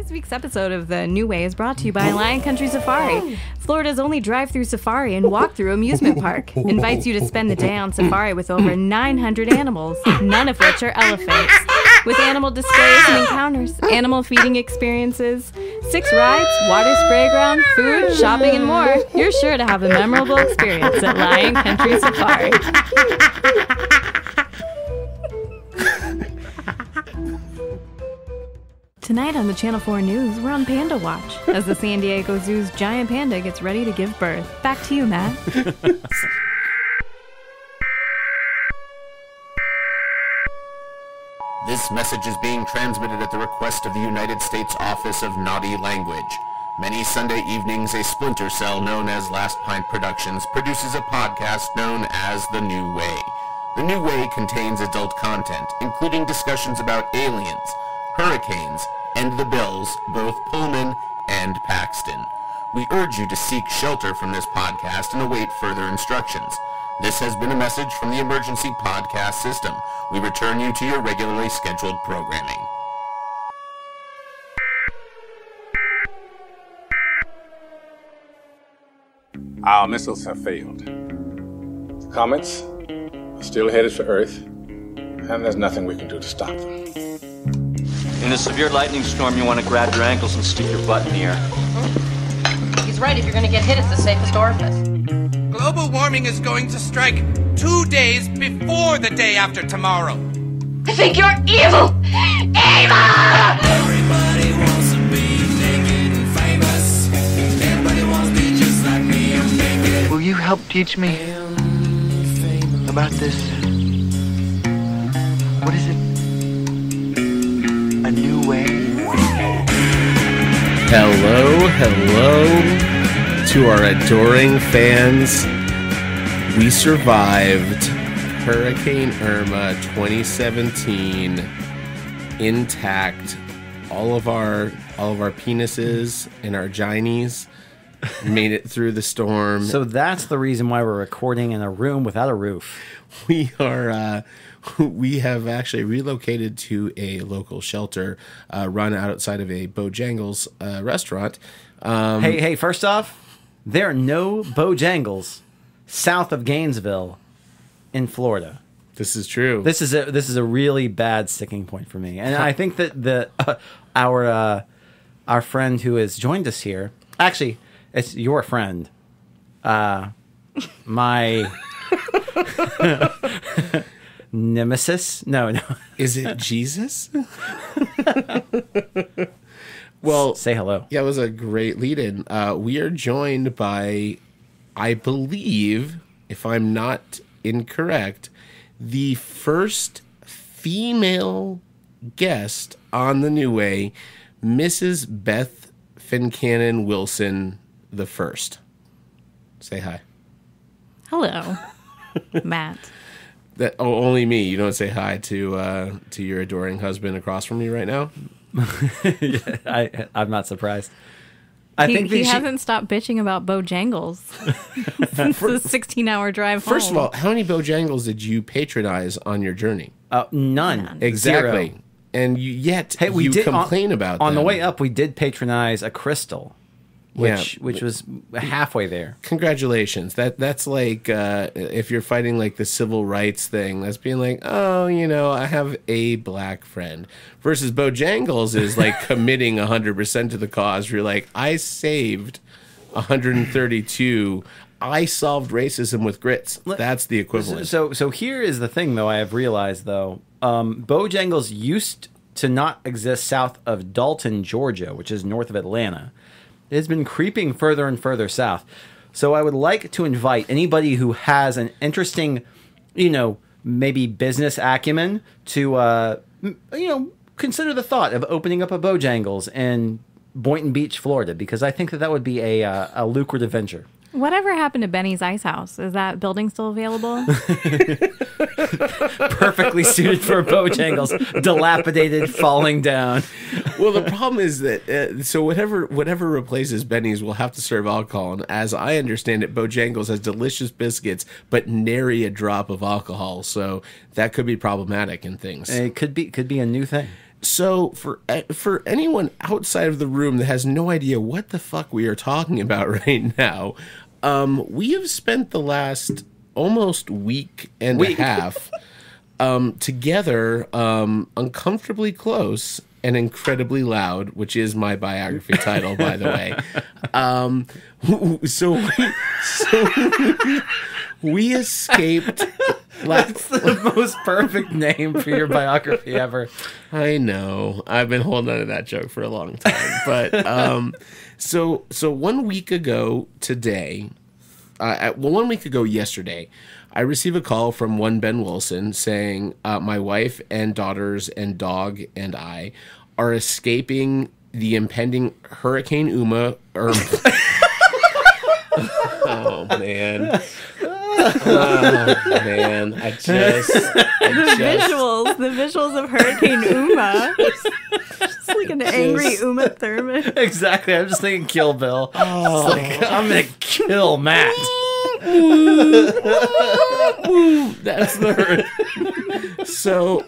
This week's episode of The New Way is brought to you by Lion Country Safari, Florida's only drive-through safari and walk-through amusement park. Invites you to spend the day on safari with over 900 animals, none of which are elephants. With animal displays and encounters, animal feeding experiences, 6 rides, water spray ground, food, shopping, and more, you're sure to have a memorable experience at Lion Country Safari. Tonight on the Channel 4 News, we're on Panda Watch as the San Diego Zoo's giant panda gets ready to give birth. Back to you, Matt. This message is being transmitted at the request of the United States Office of Naughty Language. Many Sunday evenings, a splinter cell known as Last Pint Productions produces a podcast known as The New Way. The New Way contains adult content, including discussions about aliens, hurricanes, and the Bills, both Pullman and Paxton. We urge you to seek shelter from this podcast and await further instructions. This has been a message from the Emergency Podcast System. We return you to your regularly scheduled programming. Our missiles have failed. The comets are still headed for Earth, and there's nothing we can do to stop them. In a severe lightning storm, you want to grab your ankles and stick your butt in the air. He's right. If you're going to get hit, it's the safest orifice. Global warming is going to strike 2 days before the day after tomorrow. I think you're evil! Evil! Everybody wants to be naked and famous. Everybody wants to be just like me and naked. Will you help teach me about this? What is it? A new way? Hello to our adoring fans. We survived Hurricane Irma 2017 intact. All of our penises and our ginies made it through the storm. So that's the reason why we're recording in a room without a roof. We have actually relocated to a local shelter run outside of a Bojangles restaurant. Hey, first off, there are no Bojangles south of Gainesville in Florida. This is true. This is a really bad sticking point for me. And I think that our friend who has joined us here, actually, it's your friend, my nemesis? No. Is it Jesus? Well, say hello. Yeah, it was a great lead-in. We are joined by, I believe, if I'm not incorrect, the first female guest on The New Way, Mrs. Beth Fincannon Wilson the First. Say hi. Hello, Matt. Only me. You don't say hi to your adoring husband across from me right now? I'm not surprised. I think he hasn't stopped bitching about Bojangles since the 16-hour drive home. First of all, how many Bojangles did you patronize on your journey? None. Exactly. 0. And you did complain about on them. the way up. We did patronize a Crystal, which was halfway there. Congratulations. That's like if you're fighting like the civil rights thing, that's being like, I have a black friend. Versus Bojangles is like committing 100% to the cause. You're like, I saved 132. I solved racism with grits. That's the equivalent. So here is the thing, though. I have realized, though, Bojangles used to not exist south of Dalton, Georgia, which is north of Atlanta. It has been creeping further and further south. So I would like to invite anybody who has an interesting, maybe business acumen to, consider the thought of opening up a Bojangles in Boynton Beach, Florida, because I think that would be a lucrative venture. Whatever happened to Benny's Ice House? Is that building still available? Perfectly suited for Bojangles. Dilapidated, falling down. Well, the problem is that so whatever replaces Benny's will have to serve alcohol, and as I understand it, Bojangles has delicious biscuits but nary a drop of alcohol, so that could be problematic in things. It could be a new thing. So for anyone outside of the room that has no idea what the fuck we are talking about right now, we have spent the last almost week and a half together, uncomfortably close and incredibly loud, which is my biography title, by the way. We escaped. That's the most perfect name for your biography ever. I know. I've been holding on to that joke for a long time. But so 1 week ago today, 1 week ago yesterday, I received a call from one Ben Wilson saying my wife and daughters and dog and I are escaping the impending Hurricane Irma. Oh, man. Oh, man. The visuals of Hurricane Irma. Just like an angry Uma Thurman. Exactly. I'm just thinking Kill Bill. Oh. It's like, I'm going to kill Matt. That's the hurt. So,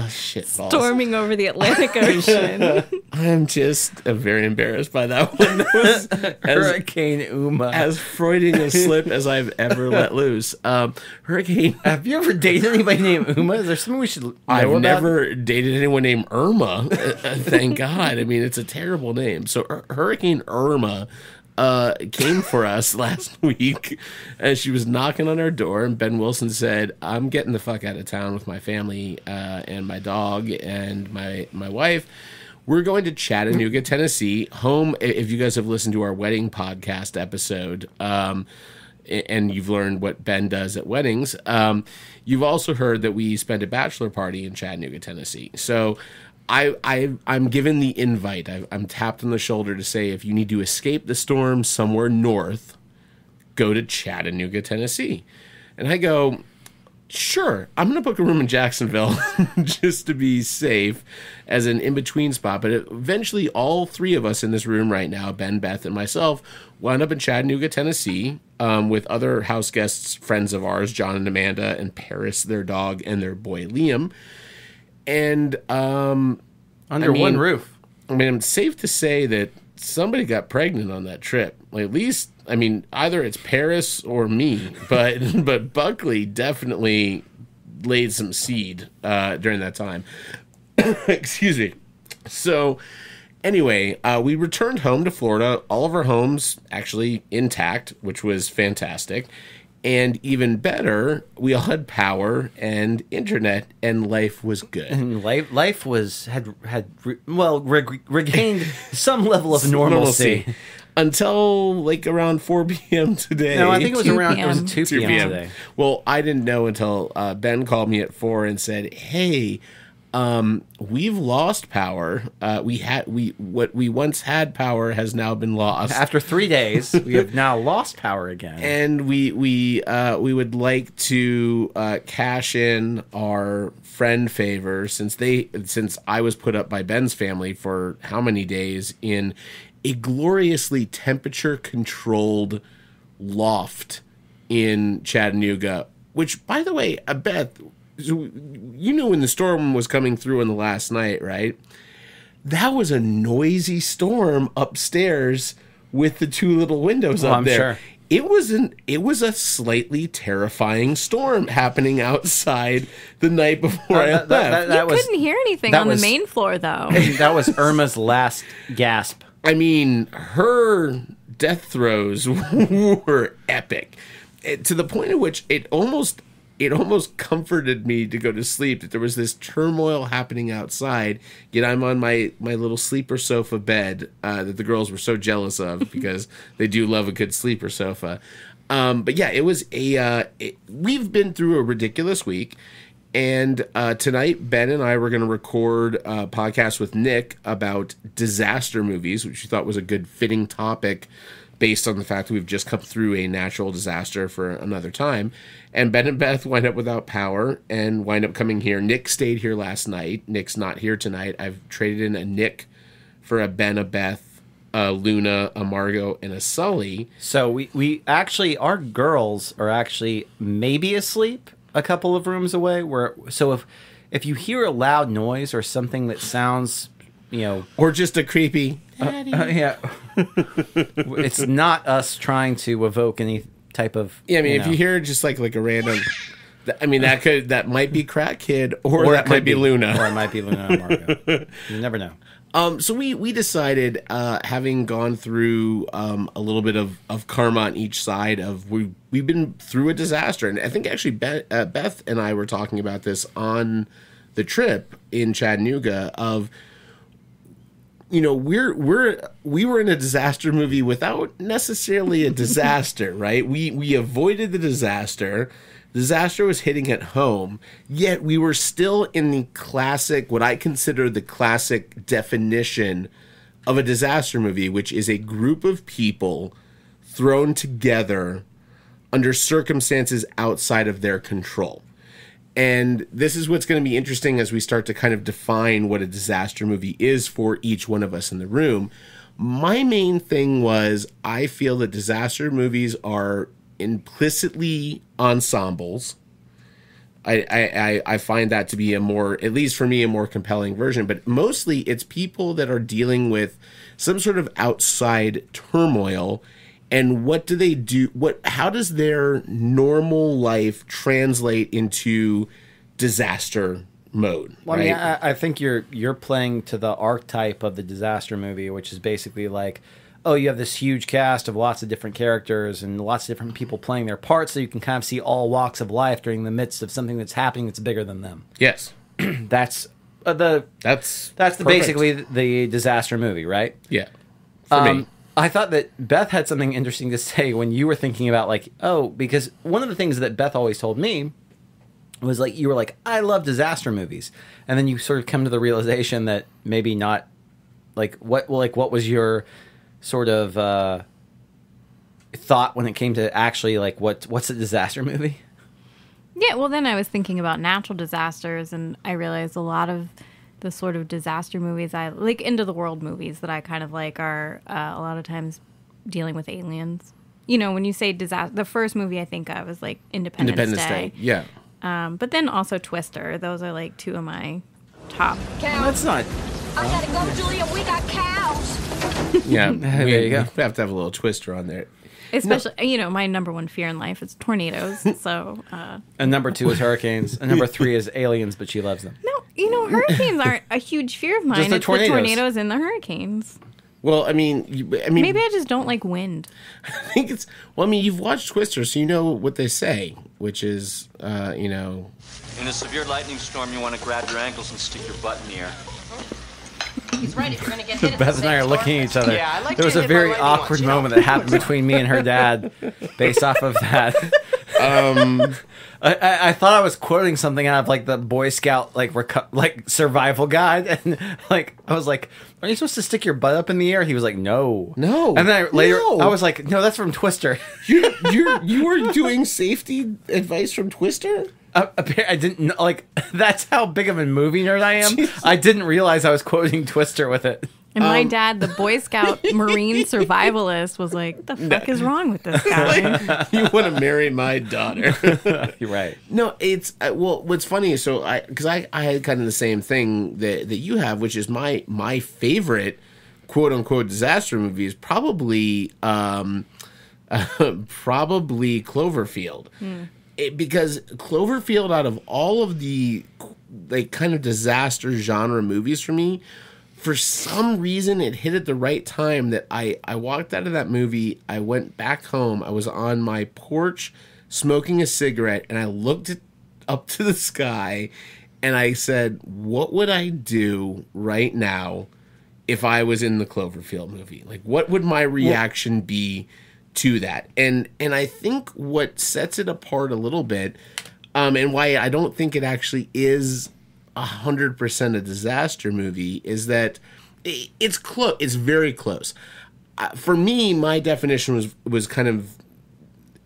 shit balls. Storming over the Atlantic Ocean. I'm just very embarrassed by that one. That was Hurricane Irma. As Freudian a slip as I've ever let loose. Hurricane. Have you ever dated anybody named Uma? Is there something we should know I've about? never dated anyone named Irma. Thank God. I mean, it's a terrible name. So Hurricane Irma came for us last week as she was knocking on our door, and Ben Wilson said, I'm getting the fuck out of town with my family and my dog and my wife. We're going to Chattanooga, Tennessee, home. If you guys have listened to our wedding podcast episode, and you've learned what Ben does at weddings, you've also heard that we spent a bachelor party in Chattanooga, Tennessee. So I'm given the invite. I'm tapped on the shoulder to say, if you need to escape the storm somewhere north, go to Chattanooga, Tennessee. And I go, sure, I'm going to book a room in Jacksonville just to be safe as an in-between spot. But eventually all three of us in this room right now, Ben, Beth, and myself, wound up in Chattanooga, Tennessee, with other house guests, friends of ours, John and Amanda, and Paris, their dog, and their boy Liam. And under one roof. I mean, it's safe to say that somebody got pregnant on that trip. Like, at least, I mean, either it's Paris or me, but Buckley definitely laid some seed during that time. Excuse me. So anyway, we returned home to Florida. All of our homes actually intact, which was fantastic. And even better, we all had power and internet, and life was good. And life had regained some level of normalcy. Until like around 4 p.m. today. No, I think it was around 2 2 p.m. today. Well, I didn't know until Ben called me at 4 and said, "Hey, we've lost power. What we once had power has now been lost. After 3 days, we have now lost power again. And we would like to cash in our friend favor since I was put up by Ben's family for how many days in a gloriously temperature controlled loft in Chattanooga, which, by the way, Beth, you knew when the storm was coming through on the last night, right? That was a noisy storm upstairs with the two little windows up there. Sure. It was a slightly terrifying storm happening outside the night before I left. You couldn't hear anything on the main floor, though. That was Irma's last gasp. I mean, her death throes were epic, to the point at which it almost comforted me to go to sleep that there was this turmoil happening outside, yet I'm on my little sleeper sofa bed that the girls were so jealous of because they do love a good sleeper sofa. But yeah, it was we've been through a ridiculous week. And tonight, Ben and I were going to record a podcast with Nick about disaster movies, which we thought was a good fitting topic based on the fact that we've just come through a natural disaster for another time. And Ben and Beth wind up without power and wind up coming here. Nick stayed here last night. Nick's not here tonight. I've traded in a Nick for a Ben, a Beth, a Luna, a Margot, and a Sully. So we actually, our girls are actually maybe asleep a couple of rooms away. So if you hear a loud noise or something that sounds, or just a creepy, yeah, it's not us trying to evoke any type of. Yeah, I mean, if you hear just like a random, I mean, that might be Crack Kid, or that might be Luna, or it might be Luna and Marco. You never know. So we decided, having gone through a little bit of karma on each side we've been through a disaster, and I think actually Beth and I were talking about this on the trip in Chattanooga. Of we were in a disaster movie without necessarily a disaster, right? We avoided the disaster. Disaster was hitting at home, yet we were still in the classic, what I consider the classic definition of a disaster movie, which is a group of people thrown together under circumstances outside of their control. And this is what's going to be interesting as we start to kind of define what a disaster movie is for each one of us in the room. My main thing was, I feel that disaster movies are implicitly ensembles. I find that to be a more, at least for me, a more compelling version, but mostly it's people that are dealing with some sort of outside turmoil, and what do they do, how does their normal life translate into disaster mode? Well, right? I mean, I think you're playing to the archetype of the disaster movie, which is basically like, oh, you have this huge cast of lots of different characters and lots of different people playing their parts, so you can kind of see all walks of life during the midst of something that's happening that's bigger than them. Yes. That's perfect. basically the disaster movie, right? Yeah. For me. I thought that Beth had something interesting to say when you were thinking about because one of the things that Beth always told me was you were like, I love disaster movies. And then you sort of come to the realization that maybe not, what was your sort of thought when it came to actually what's a disaster movie? Yeah, well, then I was thinking about natural disasters, and I realized a lot of the sort of disaster movies I like, end of the world movies that I kind of like, are a lot of times dealing with aliens. When you say disaster, the first movie I think of is Independence Day. Yeah. But then also Twister. Those are two of my top. Well, that's not. I gotta go, Julia. We got cows. Yeah, there you go. We have to have a little Twister on there. Especially, my number one fear in life is tornadoes. So, and number 2 is hurricanes, and number 3 is aliens, but she loves them. No, hurricanes aren't a huge fear of mine. Just the it's tornadoes. the tornadoes and the hurricanes. Well, I mean, maybe I just don't like wind. I think it's. Well, I mean, you've watched Twister, so you know what they say, which is, In a severe lightning storm, you want to grab your ankles and stick your butt in the air. He's right. If you're going to get hit, Beth and I are looking at each other. Yeah, I like there was a very awkward moment that happened between me and her dad based off of that. I thought I was quoting something out of the Boy Scout survival guide, and I was like, "Are you supposed to stick your butt up in the air?" He was like, "No." And then I was like, "No, that's from Twister." You were doing safety advice from Twister? I didn't know, that's how big of a movie nerd I am. Jesus. I didn't realize I was quoting Twister with it. And my dad, the Boy Scout Marine survivalist, was like, "The fuck is wrong with this guy?" You want to marry my daughter? You're right. No, it's what's funny is because I had kind of the same thing that you have, which is my favorite quote unquote disaster movie is probably Cloverfield. Because Cloverfield, out of all of the kind of disaster genre movies for me, for some reason it hit at the right time that I walked out of that movie, I went back home, I was on my porch smoking a cigarette, and I looked up to the sky and I said, what would I do right now if I was in the Cloverfield movie? What would my reaction be to that? And I think what sets it apart a little bit, and why I don't think it actually is 100% a disaster movie, is that it's close. It's very close. For me, my definition was kind of,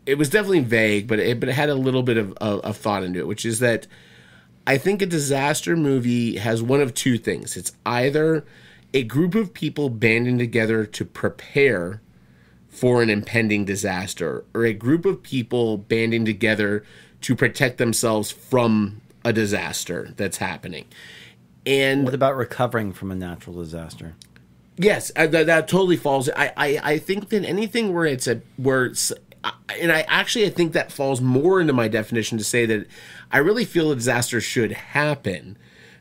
it was definitely vague, but it had a little bit of thought into it, which is that I think a disaster movie has one of two things. It's either a group of people banding together to prepare for an impending disaster, or a group of people banding together to protect themselves from a disaster that's happening. And what about recovering from a natural disaster? Yes, that totally falls. I think that anything where I think that falls more into my definition to say that I really feel a disaster should happen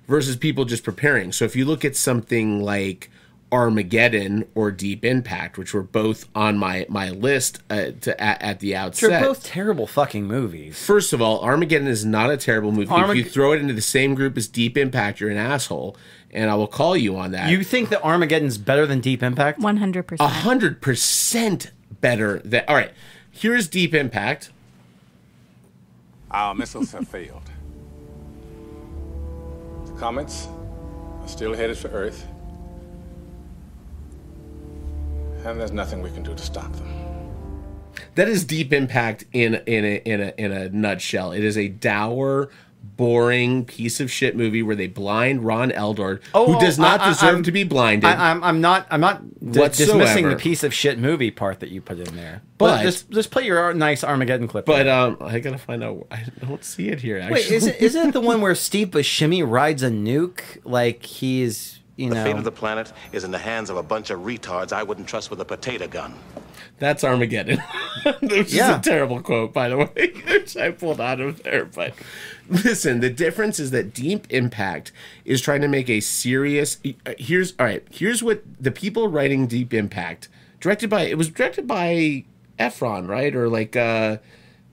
versus people just preparing. So if you look at something like Armageddon or Deep Impact, which were both on my list at the outset. They're both terrible fucking movies. First of all, Armageddon is not a terrible movie. If you throw it into the same group as Deep Impact, you're an asshole, and I will call you on that. You think that Armageddon's better than Deep Impact? 100%. 100% better than... All right, here's Deep Impact. Our missiles have failed. The comets are still headed for Earth. And there's nothing we can do to stop them. That is Deep Impact in a nutshell. It is a dour, boring piece of shit movie where they blind Ron Eldard, who does not deserve to be blinded. I'm not dismissing the piece of shit movie part that you put in there. But just play your nice Armageddon clip. But I gotta find out. I don't see it here. Actually. Wait, isn't it the one where Steve Buscemi rides a nuke like he's... The fate of the planet is in the hands of a bunch of retards I wouldn't trust with a potato gun. That's Armageddon. Which is a terrible quote, by the way, which I pulled out of there. But listen, the difference is that Deep Impact is trying to make a serious... Here's what the people writing Deep Impact... It was directed by Efron, right? Or like...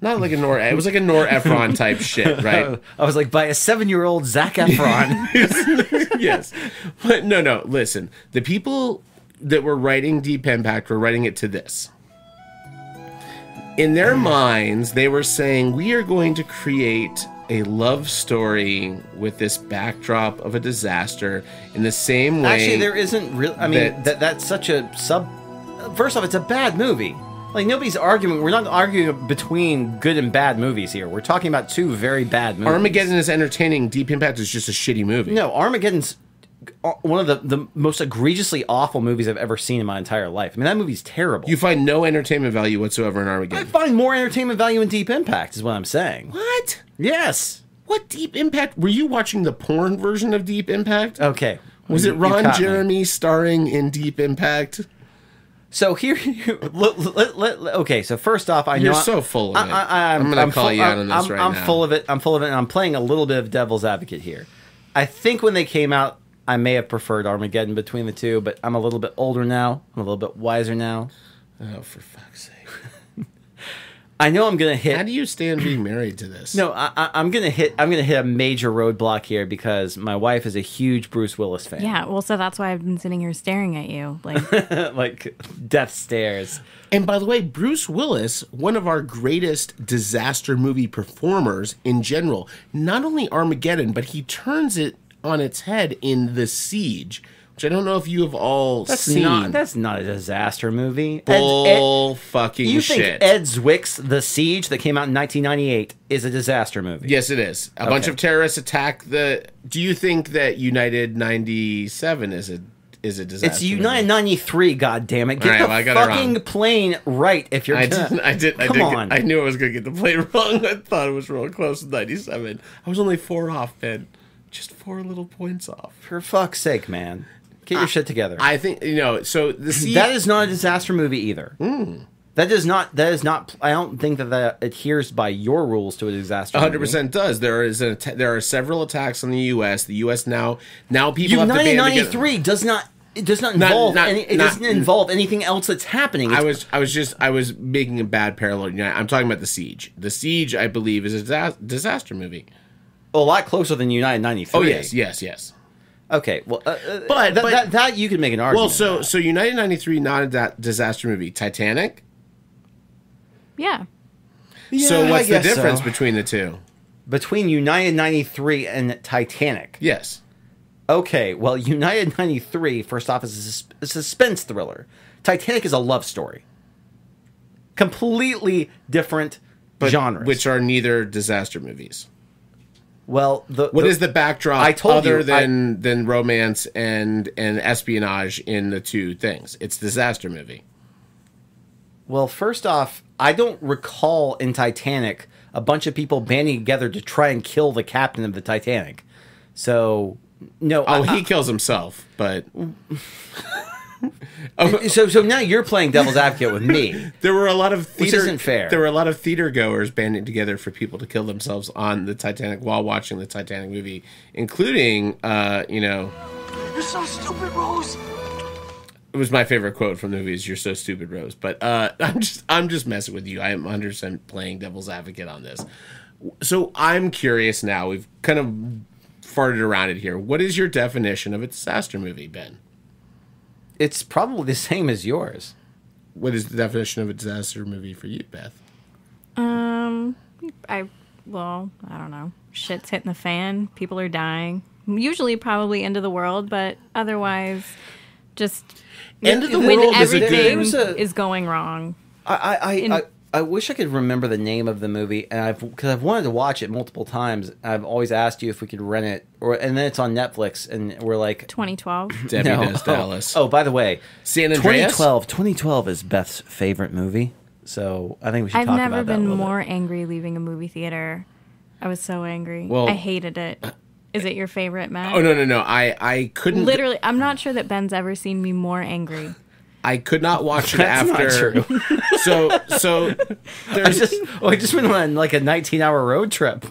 Not like it was like a Nor Ephron type shit, right? I was like, by a 7-year-old Zac Efron. Yes. But no, listen. The people that were writing Deep Impact were writing it to this. In their minds, they were saying, we are going to create a love story with this backdrop of a disaster in the same way... Actually, there isn't real... I mean, that's such a sub... First off, it's a bad movie. Like, nobody's arguing. We're not arguing between good and bad movies here. We're talking about two very bad movies. Armageddon is entertaining. Deep Impact is just a shitty movie. No, Armageddon's one of the most egregiously awful movies I've ever seen in my entire life. I mean, that movie's terrible. You find no entertainment value whatsoever in Armageddon. I find more entertainment value in Deep Impact, is what I'm saying. What? Yes. What Deep Impact? Were you watching the porn version of Deep Impact? Okay. Was it Ron Jeremy starring in Deep Impact? So here, okay. So first off, You're so full of it. I'm going to call you out on this right now. I'm full of it. And I'm playing a little bit of devil's advocate here. I think when they came out, I may have preferred Armageddon between the two, but I'm a little bit older now. I'm a little bit wiser now. Oh, for fuck's sake! I know I'm gonna hit. How do you stand being married to this? No, I'm gonna hit a major roadblock here because my wife is a huge Bruce Willis fan. Yeah, well, so that's why I've been sitting here staring at you, like like death stares. And by the way, Bruce Willis, one of our greatest disaster movie performers in general, not only Armageddon, but he turns it on its head in The Siege, which I don't know if you have all seen. That's not a disaster movie. Fucking you shit. You think Ed Zwick's The Siege that came out in 1998 is a disaster movie? Yes, it is. A bunch of terrorists attack the... Do you think that United 97 is a disaster It's United 93, goddammit. Get the fucking plane right if you're gonna... Come on. I knew I was going to get the plane wrong. I thought it was real close to 97. I was only 4 off, man. Just 4 little points off. For fuck's sake, man. Get your shit together. I think, so the Siege... That is not a disaster movie either. That is not, I don't think that adheres by your rules to a disaster 100% movie. does. There are several attacks on the U.S. The U.S. now people have to band together. 1993 doesn't involve anything else that's happening. I was making a bad parallel. I'm talking about The Siege. The Siege, I believe, is a disaster movie. A lot closer than United 93. Oh, yes. Okay, well, but that you could make an argument. Well, so United 93, not a disaster movie. Titanic? Yeah. So what's the difference between the two? Between United 93 and Titanic? Yes. Okay, well, United 93, first off, is a suspense thriller. Titanic is a love story. Completely different genres. Which are neither disaster movies. Well, what is the backdrop other than romance and espionage in the two things? It's disaster movie. Well, first off, I don't recall in Titanic a bunch of people banding together to try and kill the captain of the Titanic. So, no. He kills himself, but... So now you're playing devil's advocate with me. There were a lot of theater, which isn't fair. There were a lot of theater goers banding together for people to kill themselves on the Titanic while watching the Titanic movie, including, You're so stupid, Rose. It was my favorite quote from the movie is "You're so stupid, Rose." But I'm just messing with you. I am 100% playing devil's advocate on this. So I'm curious now. We've kind of farted around it here. What is your definition of a disaster movie, Ben? It's probably the same as yours. What is the definition of a disaster movie for you, Beth? I don't know. Shit's hitting the fan. People are dying. Usually probably end of the world, but otherwise just end of the when world everything is going wrong. I wish I could remember the name of the movie, and because I've wanted to watch it multiple times. I've always asked you if we could rent it, and then it's on Netflix, and we're like 2012. Debbie Does Dallas. Oh, by the way, San Andreas. 2012 is Beth's favorite movie, so I think we should talk about that. I've never been more bit. angry leaving a movie theater. I was so angry. Well, I hated it. Is it your favorite, Matt? Oh no! I couldn't. Literally, I'm not sure that Ben's ever seen me more angry. I could not watch it That's after. Not true. So I just went on like a 19-hour road trip.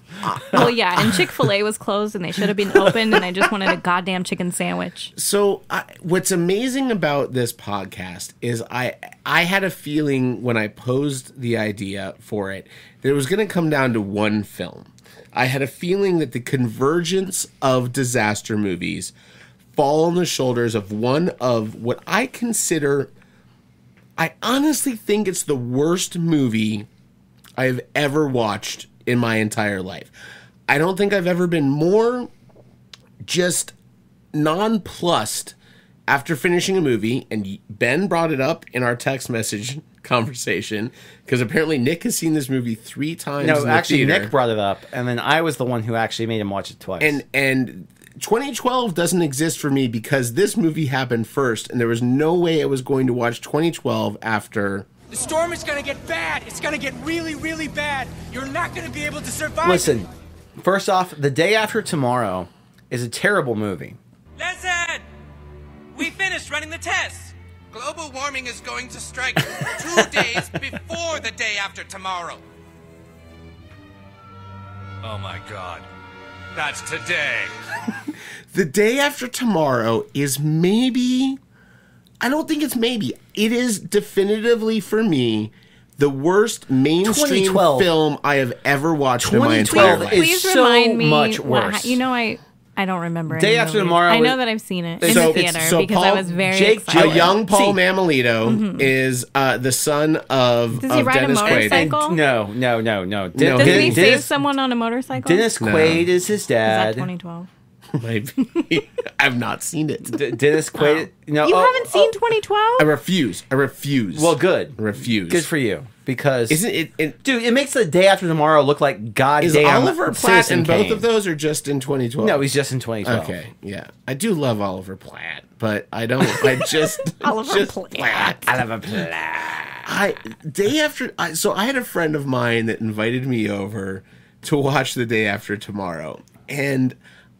Well, yeah, and Chick-fil-A was closed, and they should have been opened, and I just wanted a goddamn chicken sandwich. So what's amazing about this podcast is I had a feeling when I posed the idea for it that it was going to come down to one film. I had a feeling that the convergence of disaster movies fall on the shoulders of one of what I consider, I honestly think it's the worst movie I've ever watched in my entire life. I don't think I've ever been more just nonplussed after finishing a movie, and Ben brought it up in our text message conversation because apparently Nick has seen this movie 3 times. No, in the actually, theater. Nick brought it up, and then I was the one who actually made him watch it twice. And 2012 doesn't exist for me because this movie happened first, and there was no way I was going to watch 2012 after. The storm is gonna get bad. It's gonna get really, really bad. You're not gonna be able to survive. Listen, first off, The Day After Tomorrow is a terrible movie. Listen! We finished running the tests. Global warming is going to strike 2 days before the day after tomorrow. Oh my god. That's today. The Day After Tomorrow is maybe, I don't think it's maybe, it is definitively for me the worst mainstream 2012. film I have ever watched in my entire 2012 life. is Please so remind me. much worse. I don't remember. Day any After movies. Tomorrow I know was- that I've seen it So- in the it's- theater so because I Paul- was very Jake excited. A young Paul See- Mamelito is the son of Does he ride a Dennis Quaid. motorcycle? No. No. Doesn't he Dennis- save someone on a motorcycle? Dennis No. Quaid is his Is that dad. 2012? Maybe. I've not seen it. Dennis Quaid. No, You haven't seen 2012? I refuse. Well, good. I refuse. Good for you. Because Isn't it dude, it makes The Day After Tomorrow look like is goddamn Oliver Platt Citizen in both Kane. of those or just in 2012? No, he's just in 2012. Okay, yeah. I do love Oliver Platt, but I don't I just Oliver just Platt. Oliver Platt. So I had a friend of mine that invited me over to watch The Day After Tomorrow, and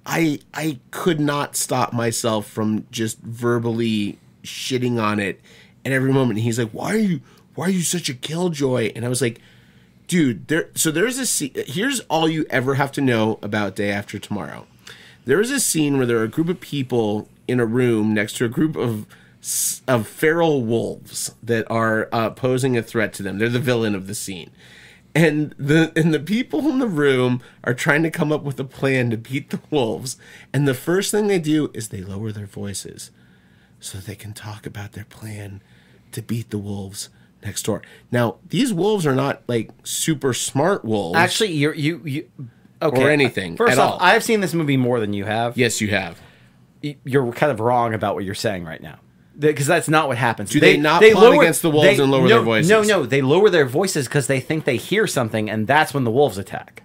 I could not stop myself from just verbally shitting on it at every moment. And he's like, why are you such a killjoy? And I was like, dude, there's a scene. Here's all you ever have to know about Day After Tomorrow. There is a scene where there are a group of people in a room next to a group of feral wolves that are posing a threat to them. They're the villain of the scene. And the people in the room are trying to come up with a plan to beat the wolves. And the first thing they do is they lower their voices so they can talk about their plan to beat the wolves next door. Now, these wolves are not like super smart wolves. Actually, you okay. Or anything First at off, all. I've seen this movie more than you have. Yes, you have. You're kind of wrong about what you're saying right now. Because that's not what happens. Do they not plot against the wolves and lower their voices? No. They lower their voices because they think they hear something, and that's when the wolves attack.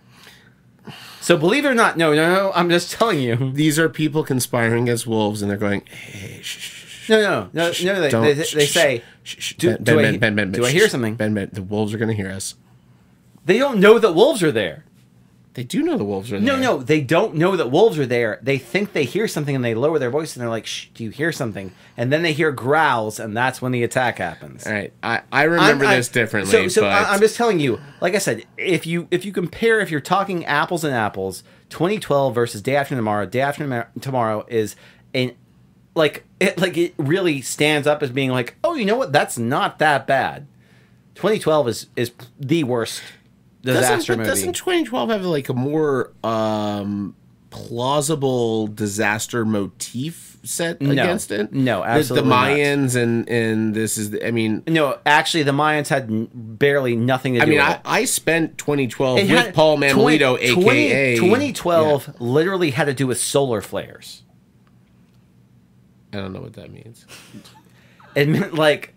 So believe it or not, no. I'm just telling you. These are people conspiring against wolves, and they're going, hey, shh. No. They say, Ben, do I hear something? Ben, the wolves are going to hear us. They don't know that wolves are there. They do know the wolves are there. No, they don't know that wolves are there. They think they hear something and they lower their voice and they're like, "Shh, do you hear something?" And then they hear growls and that's when the attack happens. All right, I remember this differently. So but... I'm just telling you, like I said, if you compare, if you're talking apples and apples, 2012 versus Day After Tomorrow is it really stands up as being like, oh, you know what? That's not that bad. 2012 is the worst disaster movie. Doesn't 2012 have like a more plausible disaster motif set against it? No, absolutely the Mayans and this is no, actually the Mayans had barely nothing to do with it. I spent 2012 with Paul Manuelito, aka 2012 literally had to do with solar flares. I don't know what that means. It meant like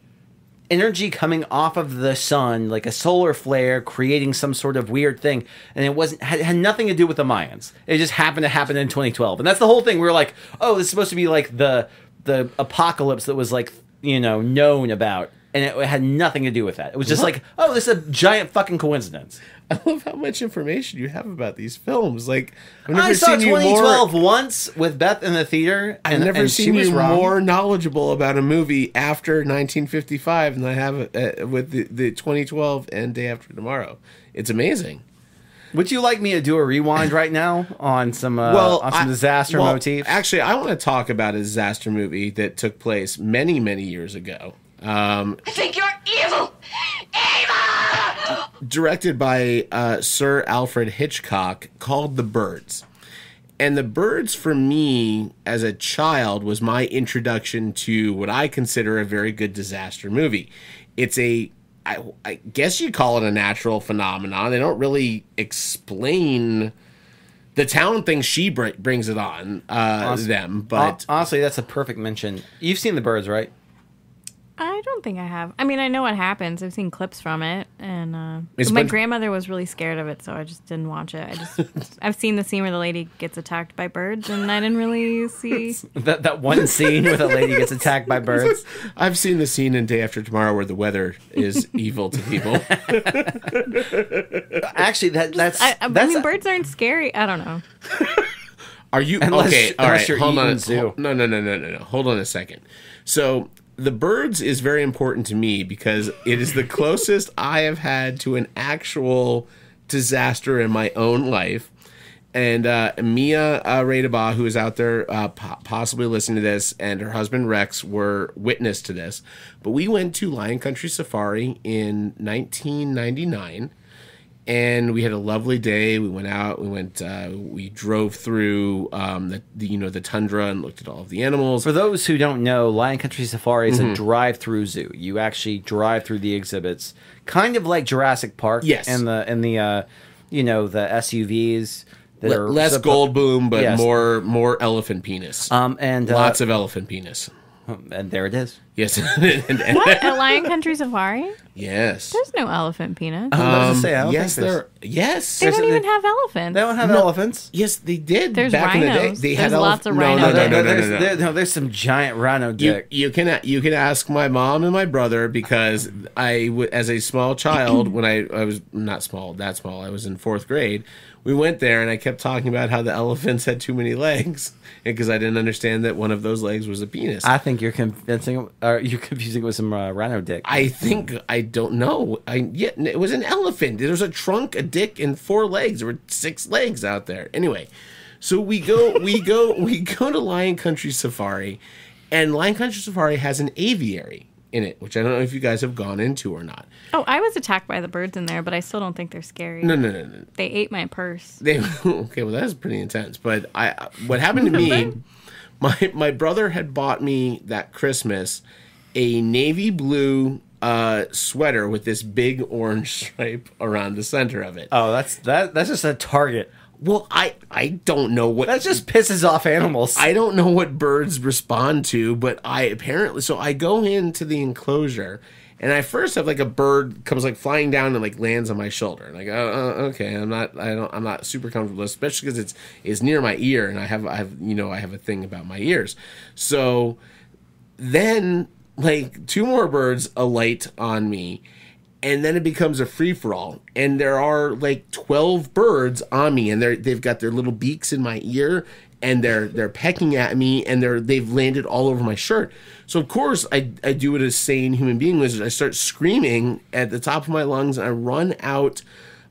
energy coming off of the sun, like a solar flare, creating some sort of weird thing, and it had nothing to do with the Mayans. It just happened to happen in 2012, and that's the whole thing. We were like, oh, this is supposed to be like the apocalypse that was like known about, and it had nothing to do with that. It was just like, oh, this is a giant fucking coincidence. I love how much information you have about these films. Like, I saw 2012 once with Beth in the theater. I've never seen you more knowledgeable about a movie after 1955 than I have with the 2012 and Day After Tomorrow. It's amazing. Would you like me to do a rewind right now on some disaster motifs? Actually, I want to talk about a disaster movie that took place many, many years ago. I think you're evil! Evil! Directed by Sir Alfred Hitchcock, called The Birds. And The Birds, for me, as a child, was my introduction to what I consider a very good disaster movie. It's I guess you'd call it a natural phenomenon. They don't really explain... The town thinks she brings it on them, but... Honestly, that's a perfect mention. You've seen The Birds, right? I don't think I have. I mean, I know what happens. I've seen clips from it, and my grandmother was really scared of it, so I just didn't watch it. I've seen the scene where the lady gets attacked by birds, and I didn't really see that one scene where the lady gets attacked by birds. I've seen the scene in Day After Tomorrow where the weather is evil to people. Actually, that's. I mean, birds aren't scary. I don't know. Are you okay? All right, hold on. No. Hold on a second. So. The Birds is very important to me because it is the closest I have had to an actual disaster in my own life. And Mia Radaba, who is out there possibly listening to this, and her husband Rex were witness to this. But we went to Lion Country Safari in 1999. And we had a lovely day. We went out. We drove through the tundra and looked at all of the animals. For those who don't know, Lion Country Safari is a drive-through zoo. You actually drive through the exhibits, kind of like Jurassic Park. Yes. And the SUVs that are less Goldblum, but yes. more elephant penis. And lots of elephant penis. And there it is. Yes. What? At Lion Country Safari? Yes. There's no elephant penis. Yes. They don't even have elephants. They don't have elephants. Yes, they did. There's back rhinos. in the day. They There's had lots of rhinos. No, there's some giant rhino dick. You can ask my mom and my brother because as a small child, when I was not small, that small, I was in 4th grade. We went there and I kept talking about how the elephants had too many legs because I didn't understand that one of those legs was a penis. I think you're confusing it with some rhino dick. I don't know. It was an elephant. There was a trunk, a dick, and 4 legs. There were 6 legs out there. Anyway, so we go to Lion Country Safari, and Lion Country Safari has an aviary in it, which I don't know if you guys have gone into or not. Oh, I was attacked by the birds in there, but I still don't think they're scary. No. They ate my purse. Okay, well that's pretty intense. But what happened to me? My brother had bought me that Christmas a navy blue sweater with this big orange stripe around the center of it. Oh, that's just a Target. Well, I don't know what... That just pisses off animals. I don't know what birds respond to, but I go into the enclosure, and I first have like a bird comes like flying down and like lands on my shoulder. And like, okay, I'm not super comfortable, especially because it's near my ear, and I have a thing about my ears. So then like 2 more birds alight on me. and then it becomes a free-for-all, and there are like 12 birds on me, and they've got their little beaks in my ear, and they're pecking at me, and they've landed all over my shirt. So of course I do what a sane human being was. I start screaming at the top of my lungs, and I run out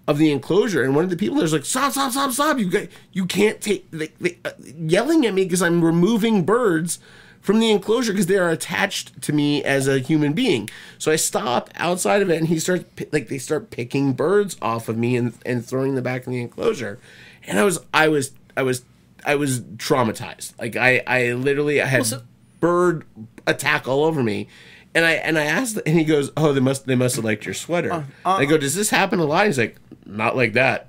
of the enclosure, and one of the people there's like, stop, you can't take, yelling at me because I'm removing birds from the enclosure because they are attached to me as a human being. So I stop outside of it, and they start picking birds off of me and throwing them back in the enclosure. And I was traumatized. Like I literally had bird attack all over me. And I asked, and he goes, "Oh, they must have liked your sweater." I go, "Does this happen a lot?" He's like, "Not like that."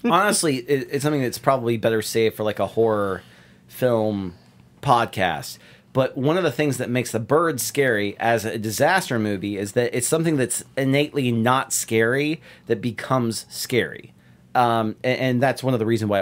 Honestly, it's something that's probably better saved for like a horror film podcast. But one of the things that makes The Bird scary as a disaster movie is that it's something that's innately not scary that becomes scary. And that's one of the reasons why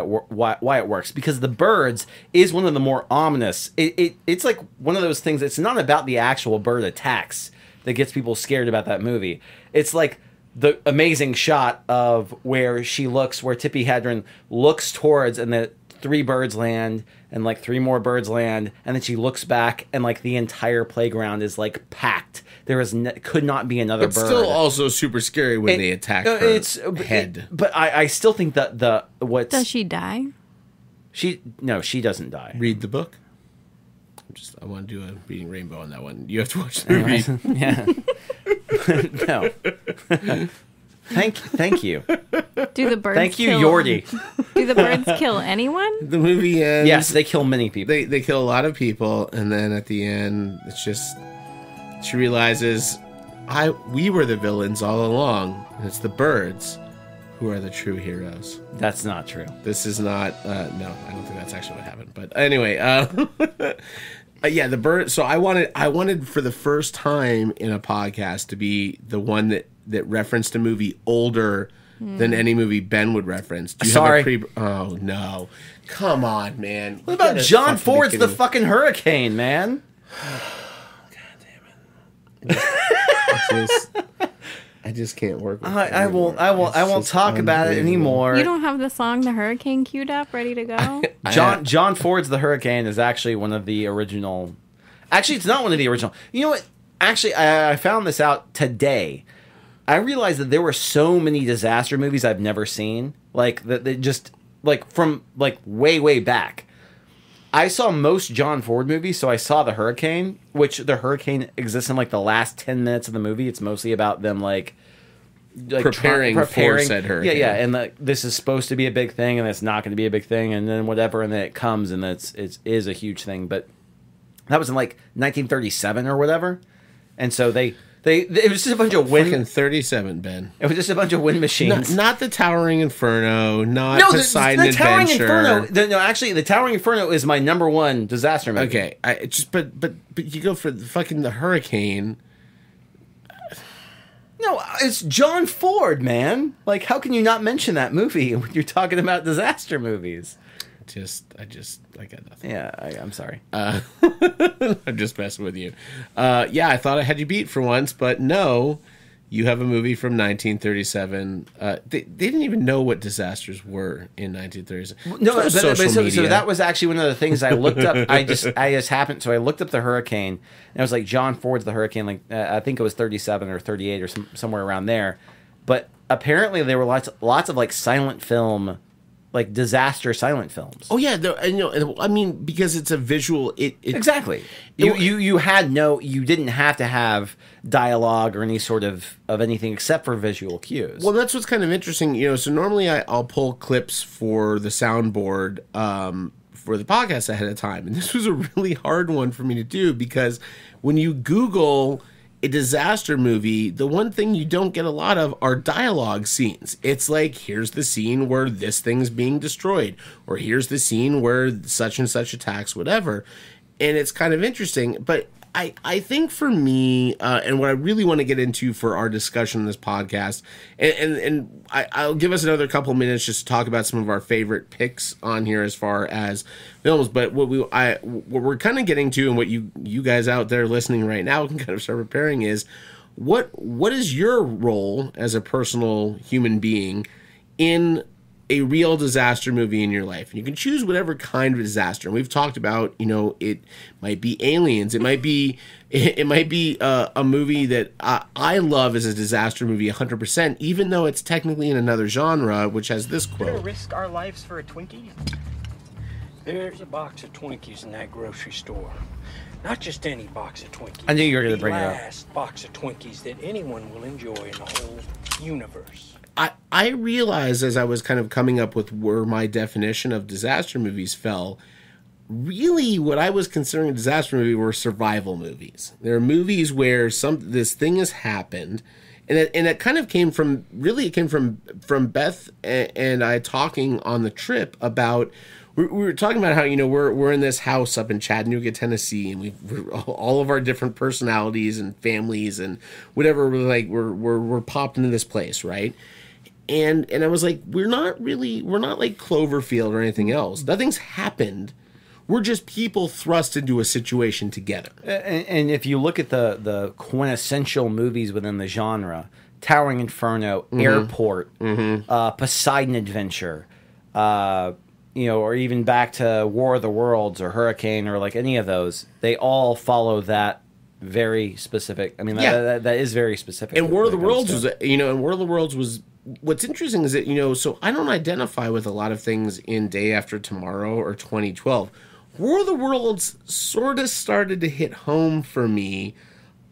it works, because The Birds is one of the more ominous. It's like one of those things. It's not about the actual bird attacks that gets people scared about that movie. It's like the amazing shot of where Tippi Hedren looks towards, and the 3 birds land, and like 3 more birds land, and then she looks back, and like the entire playground is like packed. There could not be another bird. It's still also super scary when they attack her head. But I still think that Does she die? She doesn't die. Read the book. I want to do a Reading Rainbow on that one. You have to watch the movie. Yeah. No. Thank you. Do the birds? Thank you, Yordi. Do the birds kill anyone? The movie ends. Yes, they kill many people. They kill a lot of people, and then at the end, it's just she realizes we were the villains all along, and it's the birds who are the true heroes. That's not true. This is not. No, I don't think that's actually what happened. But anyway, yeah, the bird. So I wanted for the first time in a podcast to be the one that referenced a movie older than any movie Ben would reference. Do you Sorry. have a oh, no. Come on, man. What about John Ford's The fucking Hurricane, man? God damn it. I just can't work with it. I won't talk about it anymore. You don't have the song The Hurricane queued up, ready to go? John Ford's The Hurricane is actually one of the original. Actually, it's not one of the original. You know what? Actually, I found this out today. I realized that there were so many disaster movies I've never seen, like that they just like from like way back. I saw most John Ford movies, so I saw The Hurricane, which The Hurricane exists in like the last 10 minutes of the movie. It's mostly about them like preparing for said hurricane. Yeah, and this is supposed to be a big thing, and it's not going to be a big thing, and then whatever, and then it comes, and it is a huge thing. But that was in like 1937 or whatever, and so it was just a bunch of wind. Fucking 37, Ben. It was just a bunch of wind machines. Not the Towering Inferno. Not Poseidon the Towering Adventure. Inferno. Actually, the Towering Inferno is my number one disaster movie. Okay, but you go for the Hurricane. No, it's John Ford, man. Like, how can you not mention that movie when you're talking about disaster movies? I got nothing. Yeah, I'm sorry. I'm just messing with you. Yeah, I thought I had you beat for once, but no, you have a movie from 1937. They didn't even know what disasters were in 1937. No, so that was actually one of the things I looked up. I just happened. So I looked up The Hurricane, and it was like John Ford's The Hurricane. Like I think it was 37 or 38 or somewhere around there. But apparently there were lots of like silent film. Like disaster silent films. Oh yeah, I mean because it's a visual. Exactly. You didn't have to have dialogue or any sort of anything except for visual cues. Well, that's what's kind of interesting. So normally I'll pull clips for the soundboard for the podcast ahead of time, and this was a really hard one for me to do because when you Google a disaster movie, the one thing you don't get a lot of are dialogue scenes. It's like, here's the scene where this thing's being destroyed, or here's the scene where such and such attacks, whatever. And it's kind of interesting, but I think for me, and what I really want to get into for our discussion on this podcast, and I'll give us another couple minutes just to talk about some of our favorite picks on here as far as films. But what we're kind of getting to, and what you guys out there listening right now can kind of start preparing is, what is your role as a personal human being in a real disaster movie in your life? And you can choose whatever kind of disaster. And we've talked about, it might be aliens. It might be a movie that I love as a disaster movie 100%, even though it's technically in another genre, which has this We're gonna quote. risk our lives for a Twinkie? There's a box of Twinkies in that grocery store. Not just any box of Twinkies. I knew you were going to bring it The up. last box of Twinkies that anyone will enjoy in the whole universe. I realized as I was kind of coming up with where my definition of disaster movies fell, really what I was considering a disaster movie were survival movies. There are movies where this thing has happened, and it kind of came from Beth and I talking on the trip about. We were talking about how we're in this house up in Chattanooga, Tennessee, and we're all of our different personalities and families and whatever. We're popped into this place, right? And I was like, we're not like Cloverfield or anything else. Nothing's happened. We're just people thrust into a situation together. And if you look at the quintessential movies within the genre, Towering Inferno, Airport, Poseidon Adventure, or even back to War of the Worlds or Hurricane or like any of those, they all follow that very specific. I mean, that is very specific. And War of the Worlds was, what's interesting is that, so I don't identify with a lot of things in Day After Tomorrow or 2012. War of the Worlds sort of started to hit home for me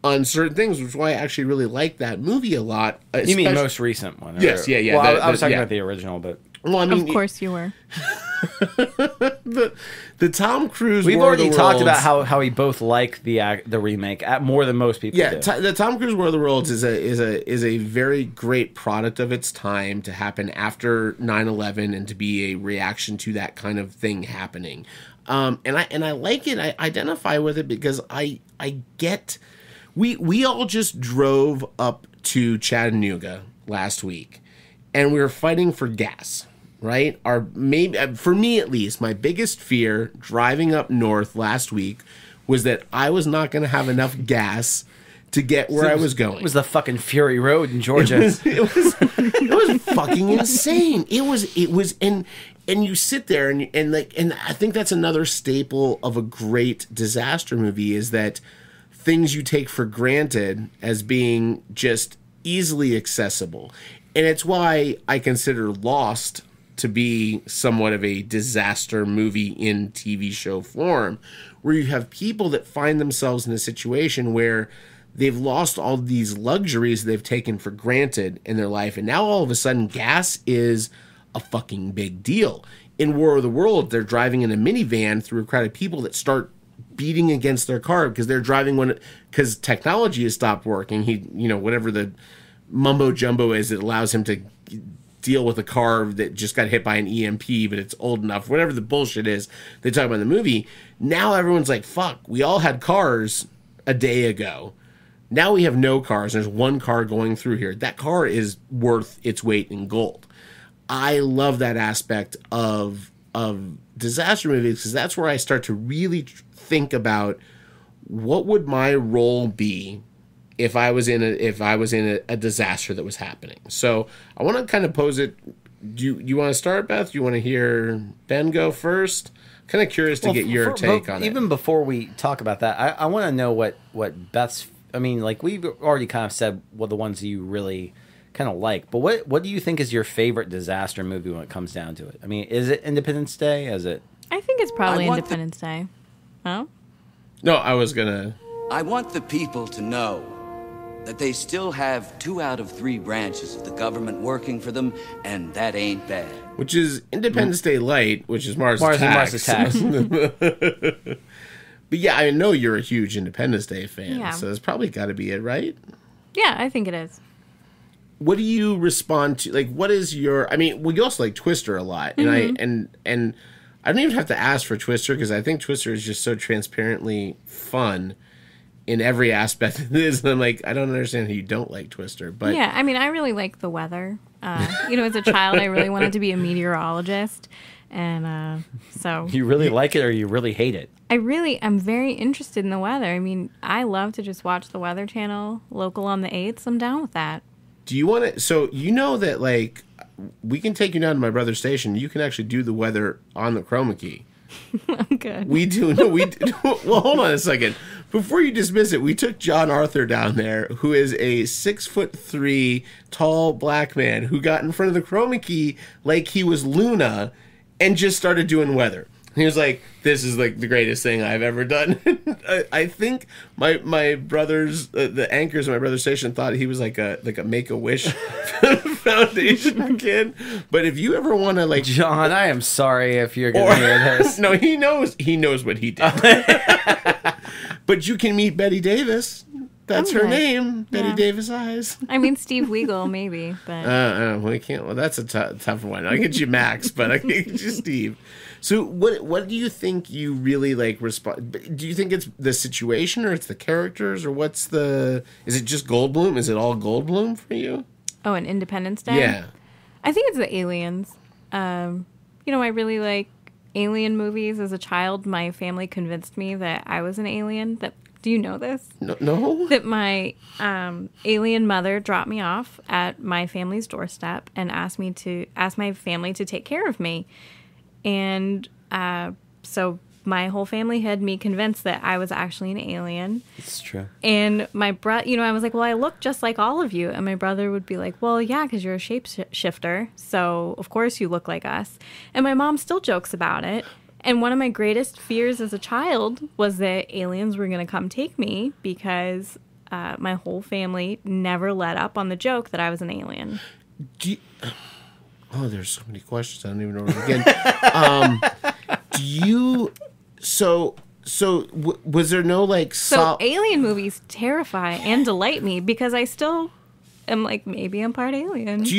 on certain things, which is why I actually really like that movie a lot. You mean most recent one? Yes, yeah. Well, I was talking about the original, but... Well, I mean, of course you were. the Tom Cruise. We've War already of the talked Worlds, about how we both like the remake more than most people. Yeah, do. the Tom Cruise War of the Worlds is a very great product of its time to happen after 9/11 and to be a reaction to that kind of thing happening. And I like it. I identify with it because I get. We all just drove up to Chattanooga last week, and we were fighting for gas. Right? For me at least, my biggest fear driving up north last week was that I was not going to have enough gas to get where I was going. It was the fucking Fury Road in Georgia. It was fucking insane. It was, and you sit there and I think that's another staple of a great disaster movie is that things you take for granted as being just easily accessible. And it's why I consider Lost to be somewhat of a disaster movie in TV show form, where you have people that find themselves in a situation where they've lost all these luxuries they've taken for granted in their life, and now all of a sudden gas is a fucking big deal. In War of the World, they're driving in a minivan through a crowd of people that start beating against their car because they're driving because technology has stopped working. Whatever the mumbo jumbo is, it allows him to deal with a car that just got hit by an EMP, but it's old enough, whatever the bullshit is they talk about in the movie. Now everyone's like, fuck, we all had cars a day ago. Now we have no cars. There's one car going through here. That car is worth its weight in gold. I love that aspect of disaster movies because that's where I start to really think about what would my role be if I was in a disaster that was happening. So I want to kind of pose it. Do you want to start, Beth? Do you want to hear Ben go first? Kind of curious to get your take on it. Even before we talk about that, I want to know what Beth's. I mean, like we've already kind of said what the ones you really kind of like, but what do you think is your favorite disaster movie when it comes down to it? I mean, is it Independence Day? Is it? I think it's probably Independence Day. Oh? No, I was gonna. I want the people to know that they still have 2 out of 3 branches of the government working for them, and that ain't bad. Which is Independence Day Light, which is Mars Attacks. But yeah, I know you're a huge Independence Day fan, so that's probably got to be it, right? Yeah, I think it is. What do you respond to? Like, what is your? I mean, you also like Twister a lot, and and I don't even have to ask for Twister because I think Twister is just so transparently fun in every aspect of this. And I'm like, I don't understand how you don't like Twister. But yeah, I mean, I really like the weather. As a child, I really wanted to be a meteorologist. And so... You really like it or you really hate it? I'm very interested in the weather. I mean, I love to just watch the Weather Channel, local on the 8s. I'm down with that. Do you want to... So, you know that, like, we can take you down to my brother's station. You can actually do the weather on the chroma key. I'm good. We do. No, we do. Well, hold on a second. Before you dismiss it, we took John Arthur down there, who is a 6'3" tall black man who got in front of the chroma key like he was Luna and just started doing weather. He was like, "This is like the greatest thing I've ever done." I think my brothers, the anchors of my brother's station, thought he was like a Make-A-Wish Foundation kid. But if you ever want to, like, John, I am sorry if you're going to hear this. No, he knows what he did. But you can meet Betty Davis. That's her name, Betty Davis Eyes. I mean, Steve Weagle, maybe, but we can't. Well, that's a tough one. I'll get you Max, but I can't get you Steve. So, what do you think you really like? Do you think it's the situation, or it's the characters, or what's the? Is it just Goldblum? Is it all Goldblum for you? Oh, an Independence Day. Yeah, I think it's the aliens. I really like alien movies. As a child, my family convinced me that I was an alien. Do you know this? No. That my alien mother dropped me off at my family's doorstep and asked my family to take care of me. And so my whole family had me convinced that I was actually an alien. It's true. And my brother, I was like, well, I look just like all of you. And my brother would be like, well, yeah, because you're a shapeshifter. So, of course, you look like us. And my mom still jokes about it. And one of my greatest fears as a child was that aliens were going to come take me because my whole family never let up on the joke that I was an alien. There's so many questions. I don't even know where to begin. Was there no, like... So alien movies terrify and delight me because I still... I'm like, maybe I'm part alien. That's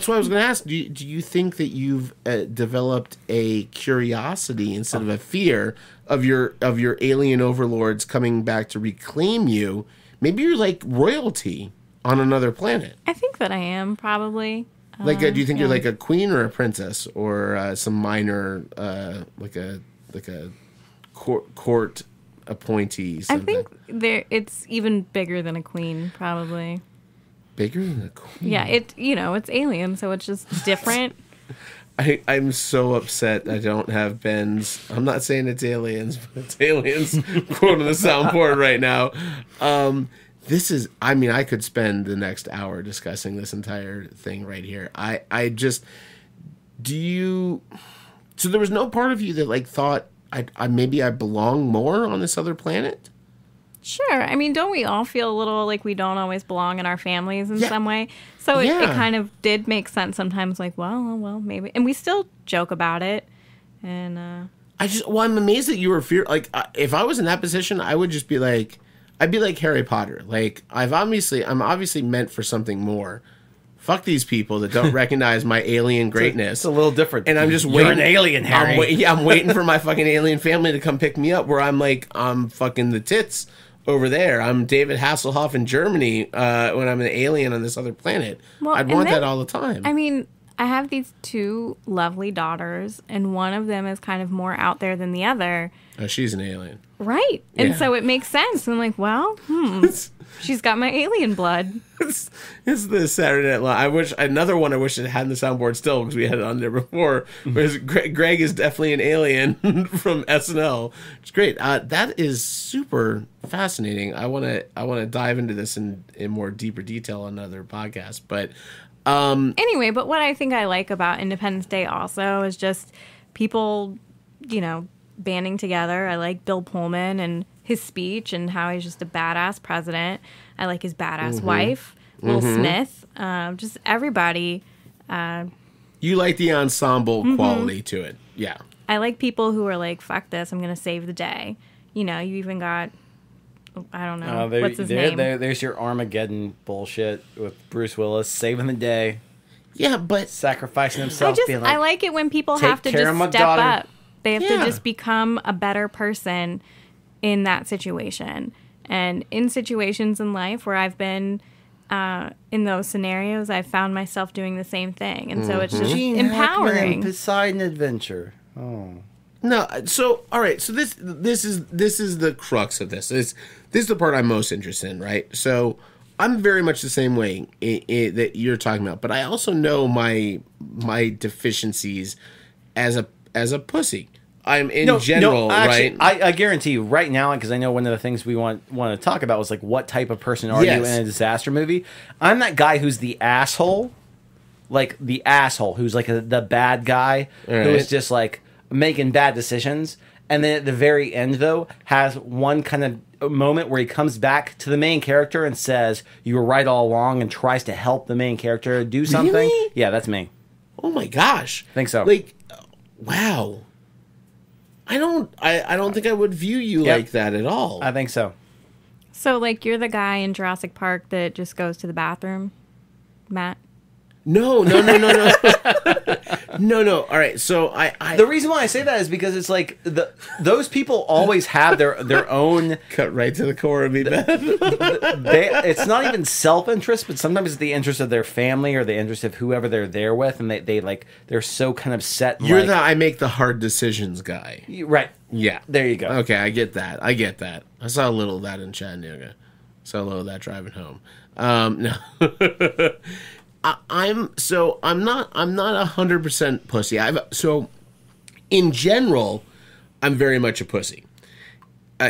what I was going to ask. Do you think that you've developed a curiosity instead of a fear of your alien overlords coming back to reclaim you? Maybe you're like royalty on another planet. I think that I am, probably. Like, do you think you're like a queen or a princess or some minor, like a court appointee? Something? I think it's even bigger than a queen, probably. Bigger than a queen? Yeah, it's alien, so it's just different. I'm so upset I don't have Ben's. I'm not saying it's aliens, but it's aliens. Quoting the soundboard right now. I could spend the next hour discussing this entire thing right here. So there was no part of you that like thought maybe I belong more on this other planet? Sure. I mean, don't we all feel a little like we don't always belong in our families in some way? So it kind of did make sense sometimes, like, well, maybe. And we still joke about it. And I'm amazed that you were like, if I was in that position, I would just be like, I'd be like Harry Potter. Like, I'm obviously meant for something more. Fuck these people that don't recognize my alien greatness. It's a little different. And I'm just waiting. You're an alien, Harry. I'm waiting for my fucking alien family to come pick me up where I'm fucking the tits over there. I'm David Hasselhoff in Germany when I'm an alien on this other planet. Well, I'd want that all the time. I mean, I have these two lovely daughters, and one of them is kind of more out there than the other. Oh, she's an alien. Right. And so it makes sense. I'm like, well, she's got my alien blood. It's the Saturday Night Live. I wish it had in the soundboard still because we had it on there before. Whereas Greg is definitely an alien from SNL. It's great. That is super fascinating. I want to dive into this in more deeper detail on another podcast. But anyway, but what I think I like about Independence Day also is just people, banding together. I like Bill Pullman and his speech and how he's just a badass president. I like his badass wife, Will Smith. Just everybody. You like the ensemble quality to it. Yeah. I like people who are like, fuck this, I'm going to save the day. You even got, I don't know, what's his name? There's your Armageddon bullshit with Bruce Willis saving the day. Yeah, but sacrificing himself. I like it when people have to just step up. They have to just become a better person in that situation. And in situations in life where I've been in those scenarios, I found myself doing the same thing, and so it's just Gene Hackman empowering. and Poseidon Adventure. Oh. No, so all right, so this is the crux of this. This is the part I'm most interested in, right? So I'm very much the same way that you're talking about, but I also know my deficiencies as a pussy. I'm in general, actually, right? I guarantee you right now, because I know one of the things we want to talk about was like, what type of person are you in a disaster movie? I'm that guy who's the asshole, like the asshole who's like the bad guy who is just like making bad decisions, and then at the very end though has one kind of moment where he comes back to the main character and says, "You were right all along," and tries to help the main character do something. Really? Yeah, that's me. Oh my gosh, I think so. Like, wow. I don't think I would view you like that at all. I think so. So, like, you're the guy in Jurassic Park that just goes to the bathroom, Matt? No. No. All right. So the reason why I say that is because it's like those people always have their own cut right to the core of me, Beth. It's not even self-interest, but sometimes it's the interest of their family or the interest of whoever they're there with, and they're so kind of set. You're I make the hard decisions guy, right? Yeah. There you go. Okay, I get that. I saw a little of that in Chattanooga. Saw a little of that driving home. No. I'm not 100% pussy. So in general, I'm very much a pussy.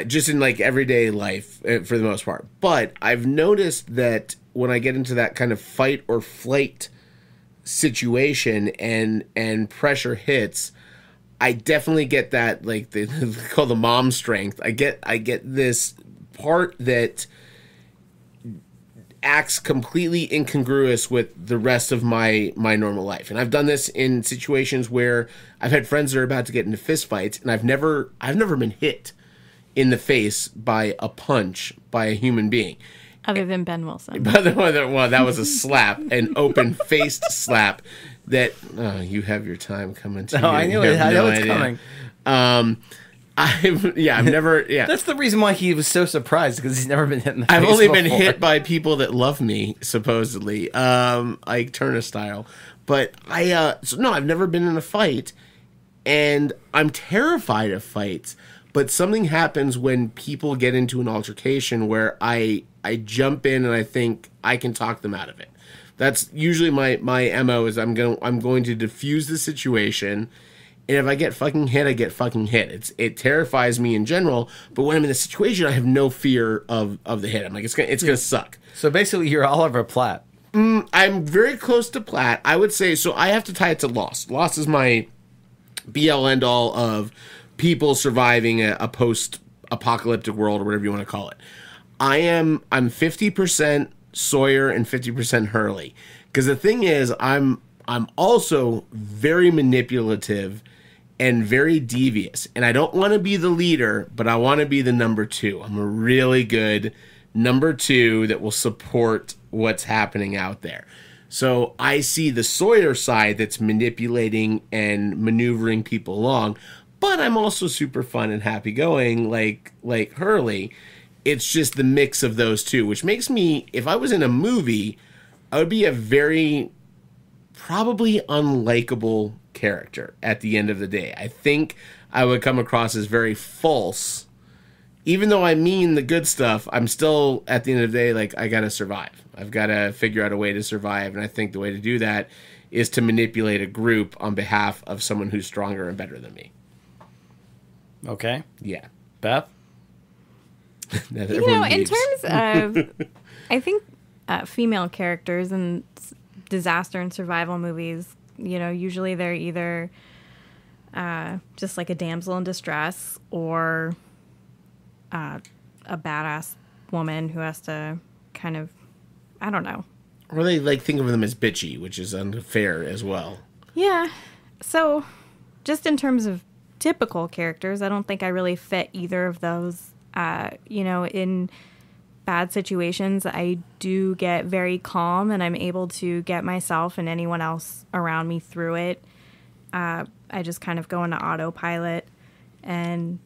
Just in like everyday life for the most part. But I've noticed that when I get into that kind of fight or flight situation and pressure hits, I definitely get that, like they call the mom strength. I get this part that acts completely incongruous with the rest of my normal life. And I've done this in situations where I've had friends that are about to get into fist fights, and I've never been hit in the face by a punch by a human being. Other than Ben Wilson. Well, that was a slap, an open-faced slap that, you have your time coming to you. I know it's coming. I've never. That's the reason why he was so surprised, because he's never been hit in the face. I've only before. been hit by people that love me, supposedly, like Turner style. But I've never been in a fight, and I'm terrified of fights. But something happens when people get into an altercation where I jump in and I think I can talk them out of it. That's usually my MO is I'm going to diffuse the situation. And if I get fucking hit, I get fucking hit. It terrifies me in general, but when I'm in a situation, I have no fear of the hit. I'm like, it's gonna suck. So basically, you're Oliver Platt. I'm very close to Platt. I would say, so I have to tie it to Lost. Lost is my be-all, end-all of people surviving a post-apocalyptic world, or whatever you want to call it. I'm 50% Sawyer and 50% Hurley. Because the thing is, I'm also very manipulative and very devious. And I don't want to be the leader, but I want to be the number two. I'm a really good number two that will support what's happening out there. So I see the Sawyer side that's manipulating and maneuvering people along, but I'm also super fun and happy going like Hurley. It's just the mix of those two, which makes me, if I was in a movie, I would be a very probably unlikable character at the end of the day. I think I would come across as very false. Even though I mean the good stuff, I'm still, at the end of the day, like, I gotta survive. I've gotta figure out a way to survive, and I think the way to do that is to manipulate a group on behalf of someone who's stronger and better than me. Okay. Yeah. Beth? In terms of, I think female characters in disaster and survival movies, usually they're either just like a damsel in distress or a badass woman who has to kind of, I don't know. Or they like think of them as bitchy, which is unfair as well. Yeah. So just in terms of typical characters, I don't think I really fit either of those. In bad situations, I do get very calm, and I'm able to get myself and anyone else around me through it. I just kind of go into autopilot and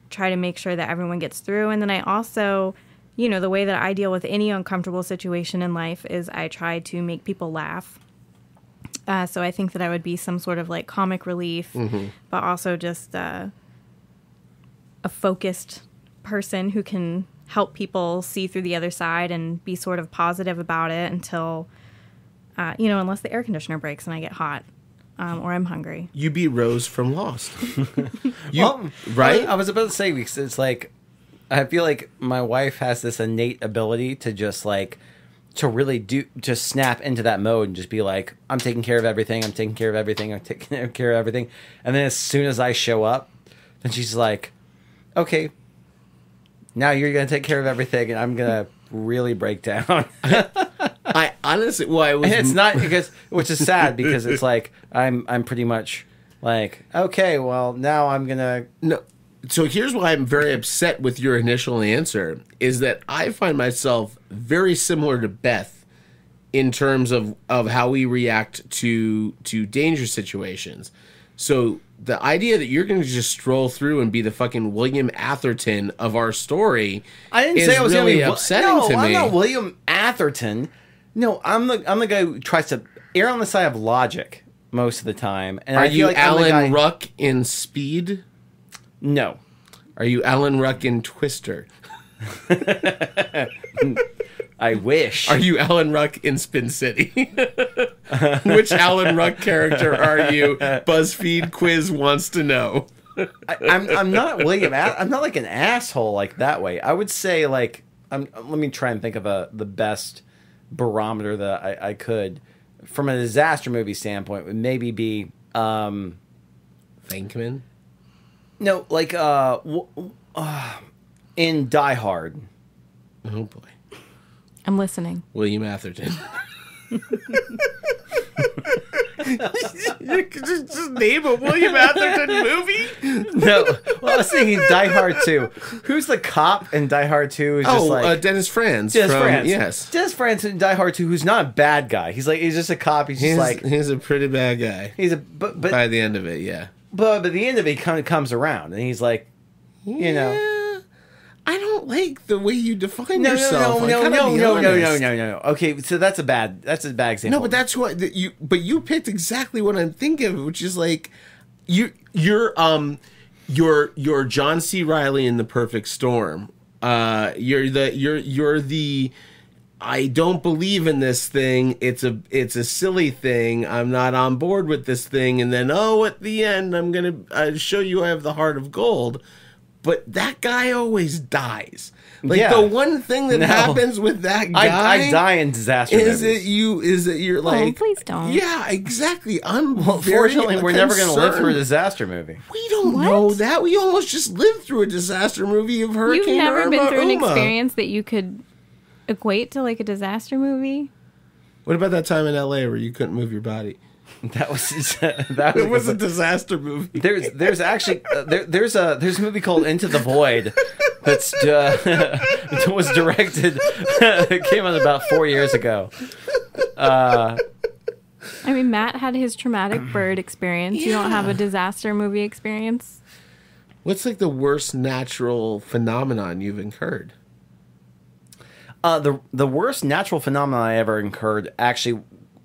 try to make sure that everyone gets through. And then I also the way that I deal with any uncomfortable situation in life is I try to make people laugh. So I think that I would be some sort of like comic relief, but also just a focused person who can help people see through the other side and be sort of positive about it until, unless the air conditioner breaks and I get hot or I'm hungry. You be Rose from Lost. Right? I was about to say, because it's like, I feel like my wife has this innate ability to just like, to really just snap into that mode and just be like, I'm taking care of everything, I'm taking care of everything, I'm taking care of everything. And then as soon as I show up, then she's like, okay, now you're going to take care of everything, and I'm going to really break down. I honestly, it's not because, which is sad because it's like, I'm pretty much like, okay, well, now I'm going to. No. So here's why I'm very upset with your initial answer, is that I find myself very similar to Beth in terms of how we react to dangerous situations. So the idea that you're going to just stroll through and be the fucking William Atherton of our story, I didn't say I was really going to be upsetting to me. I'm not William Atherton. No, I'm the guy who tries to err on the side of logic most of the time. And Are I feel you like Alan Ruck in Speed? No. Are you Alan Ruck in Twister? I wish. Are you Alan Ruck in Spin City? Which Alan Ruck character are you? BuzzFeed quiz wants to know. I'm not William. I'm not like an asshole like that way. I would say like let me try and think of the best barometer that I could from a disaster movie standpoint would maybe be Venkman. No, like in Die Hard. Oh boy. I'm listening. William Atherton. just name a William Atherton movie? No. Well, I was thinking Die Hard 2. Who's the cop in Die Hard 2? Dennis Franz. Yes. Dennis Franz in Die Hard 2, who's not a bad guy. He's just a cop. He's a pretty bad guy. But by the end of it, yeah. But at the end of it, he kind of comes around, and he's like, I don't like the way you define yourself. No. Okay, so that's a bad example. No, but that's what you picked exactly what I'm thinking of, which is like you're John C. Reilly in The Perfect Storm. You're the I don't believe in this thing. It's a silly thing. I'm not on board with this thing. And then at the end, I'm gonna show you I have the heart of gold. But that guy always dies. The one thing that happens with that guy, I die in disaster. Is that you're like, please don't. Yeah, exactly. Fortunately, we're never going to live through a disaster movie. We don't know that. We almost just lived through a disaster movie of Hurricane You've never Irma, been through an Irma. experience that you could equate to like a disaster movie. What about that time in LA where you couldn't move your body? That was it was a disaster movie. There's actually there's a movie called Into the Void that's was directed. It came out about 4 years ago. I mean, Matt had his traumatic bird experience. You don't have a disaster movie experience. What's like the worst natural phenomenon you've incurred? The worst natural phenomenon I ever incurred actually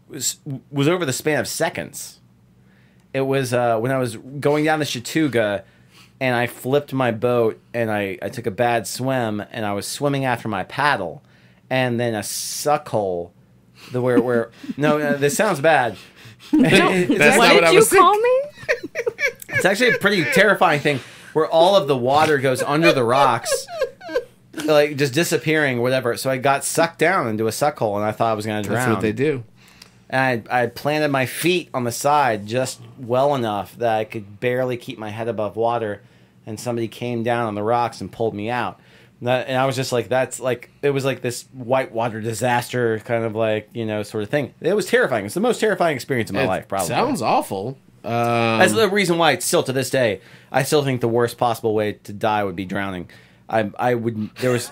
was over the span of seconds. It was when I was going down the Chattooga and I flipped my boat and I took a bad swim and I was swimming after my paddle and then a suckhole where no, this sounds bad. That's not what you call me? It's actually a pretty terrifying thing where all of the water goes under the rocks, like just disappearing, whatever. So I got sucked down into a suckhole and I thought I was going to drown. That's what they do. And I planted my feet on the side just well enough that I could barely keep my head above water. And somebody came down on the rocks and pulled me out. And I was just like, it was like this whitewater disaster kind of like, sort of thing. It was terrifying. It's the most terrifying experience of my life, probably. Sounds awful. That's the reason why it's still to this day, I still think the worst possible way to die would be drowning. I would. There was.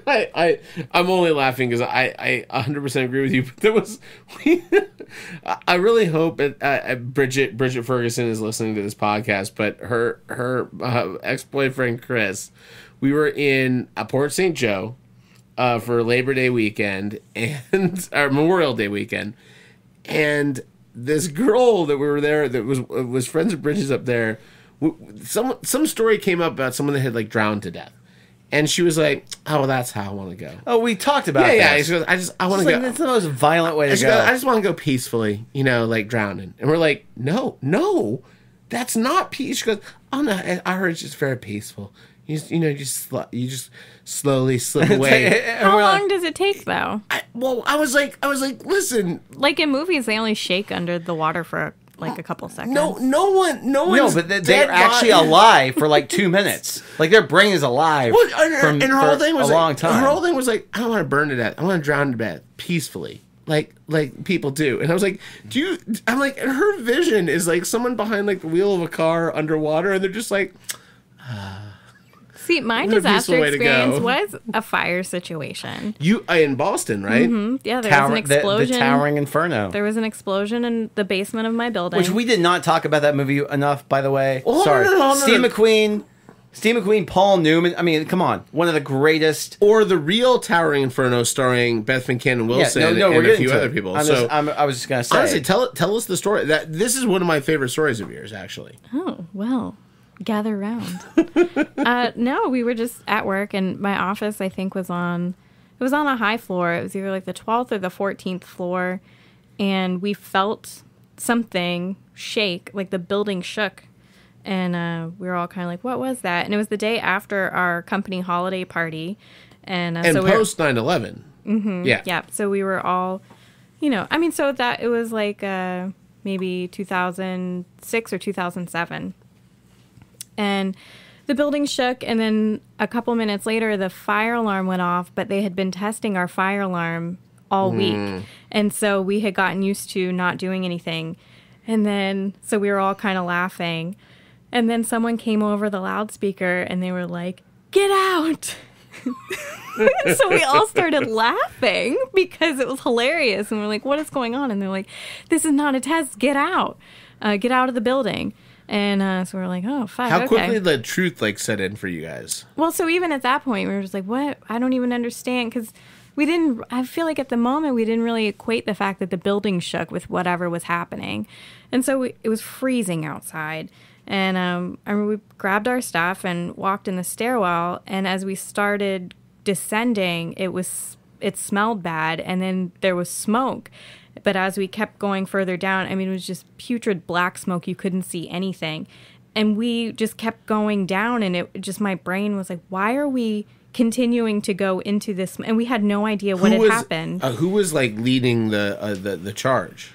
I'm only laughing because I 100% agree with you. But there was. I really hope Bridget Ferguson is listening to this podcast. But her ex-boyfriend Chris we were in Port St. Joe for Labor Day weekend and or Memorial Day weekend, and this girl that we were there that was friends of Bridges up there. Some story came up about someone that had like drowned to death. And she was like, "Oh, well, that's how I want to go." Oh, we talked about that. Yeah, she goes, I want to go. That's the most violent way to go. Goes, I just want to go peacefully, like drowning. And we're like, no, that's not peace. She goes, "Oh no, I heard it's just very peaceful. You just slowly slip away." How long does it take though? I was like, listen. Like in movies, they only shake under the water for like a couple seconds. No one. No, but they're actually alive for like 2 minutes. Like their brain is alive for a long time. Her whole thing was like, I don't want to burn to death. I want to drown to death peacefully, like people do. And I was like, I'm like, and her vision is like someone behind like the wheel of a car underwater, and they're just like. See, my disaster experience was a fire situation. You in Boston, right? Mm-hmm. Yeah, there was an explosion. The Towering Inferno. There was an explosion in the basement of my building. Which we did not talk about that movie enough, by the way. Oh, sorry. No. Steve McQueen, Paul Newman. I mean, come on. One of the greatest. Or the real Towering Inferno starring Beth McKinnon Wilson and a few other people. I was just going to say. Honestly, tell us the story. This is one of my favorite stories of yours, actually. Oh, well. Gather around. No, we were just at work, and my office, I think, was on a high floor. It was either like the 12th or the 14th floor, and we felt something shake, like the building shook, and we were all kind of like, what was that? And it was the day after our company holiday party, and so post 9/11. Mm-hmm, yeah. So we were all, so that it was like maybe 2006 or 2007. And the building shook, and then a couple minutes later, the fire alarm went off, but they had been testing our fire alarm all week. And so we had gotten used to not doing anything. And then, so we were all kind of laughing. And then someone came over the loudspeaker, and they were like, "Get out!" So we all started laughing because it was hilarious. And we're like, what is going on? And they're like, "This is not a test. Get out. Get out of the building." And so we're like, oh, fuck, How quickly the truth set in for you guys? Well, so even at that point, we were just like, what? I don't even understand. Because I feel like at the moment, we didn't really equate the fact that the building shook with whatever was happening. And so it was freezing outside. And I remember we grabbed our stuff and walked in the stairwell. And as we started descending, it smelled bad. And then there was smoke. But as we kept going further down, it was just putrid black smoke. You couldn't see anything. And we just kept going down, and my brain was like, why are we continuing to go into this? And we had no idea what had happened. Who was leading the charge?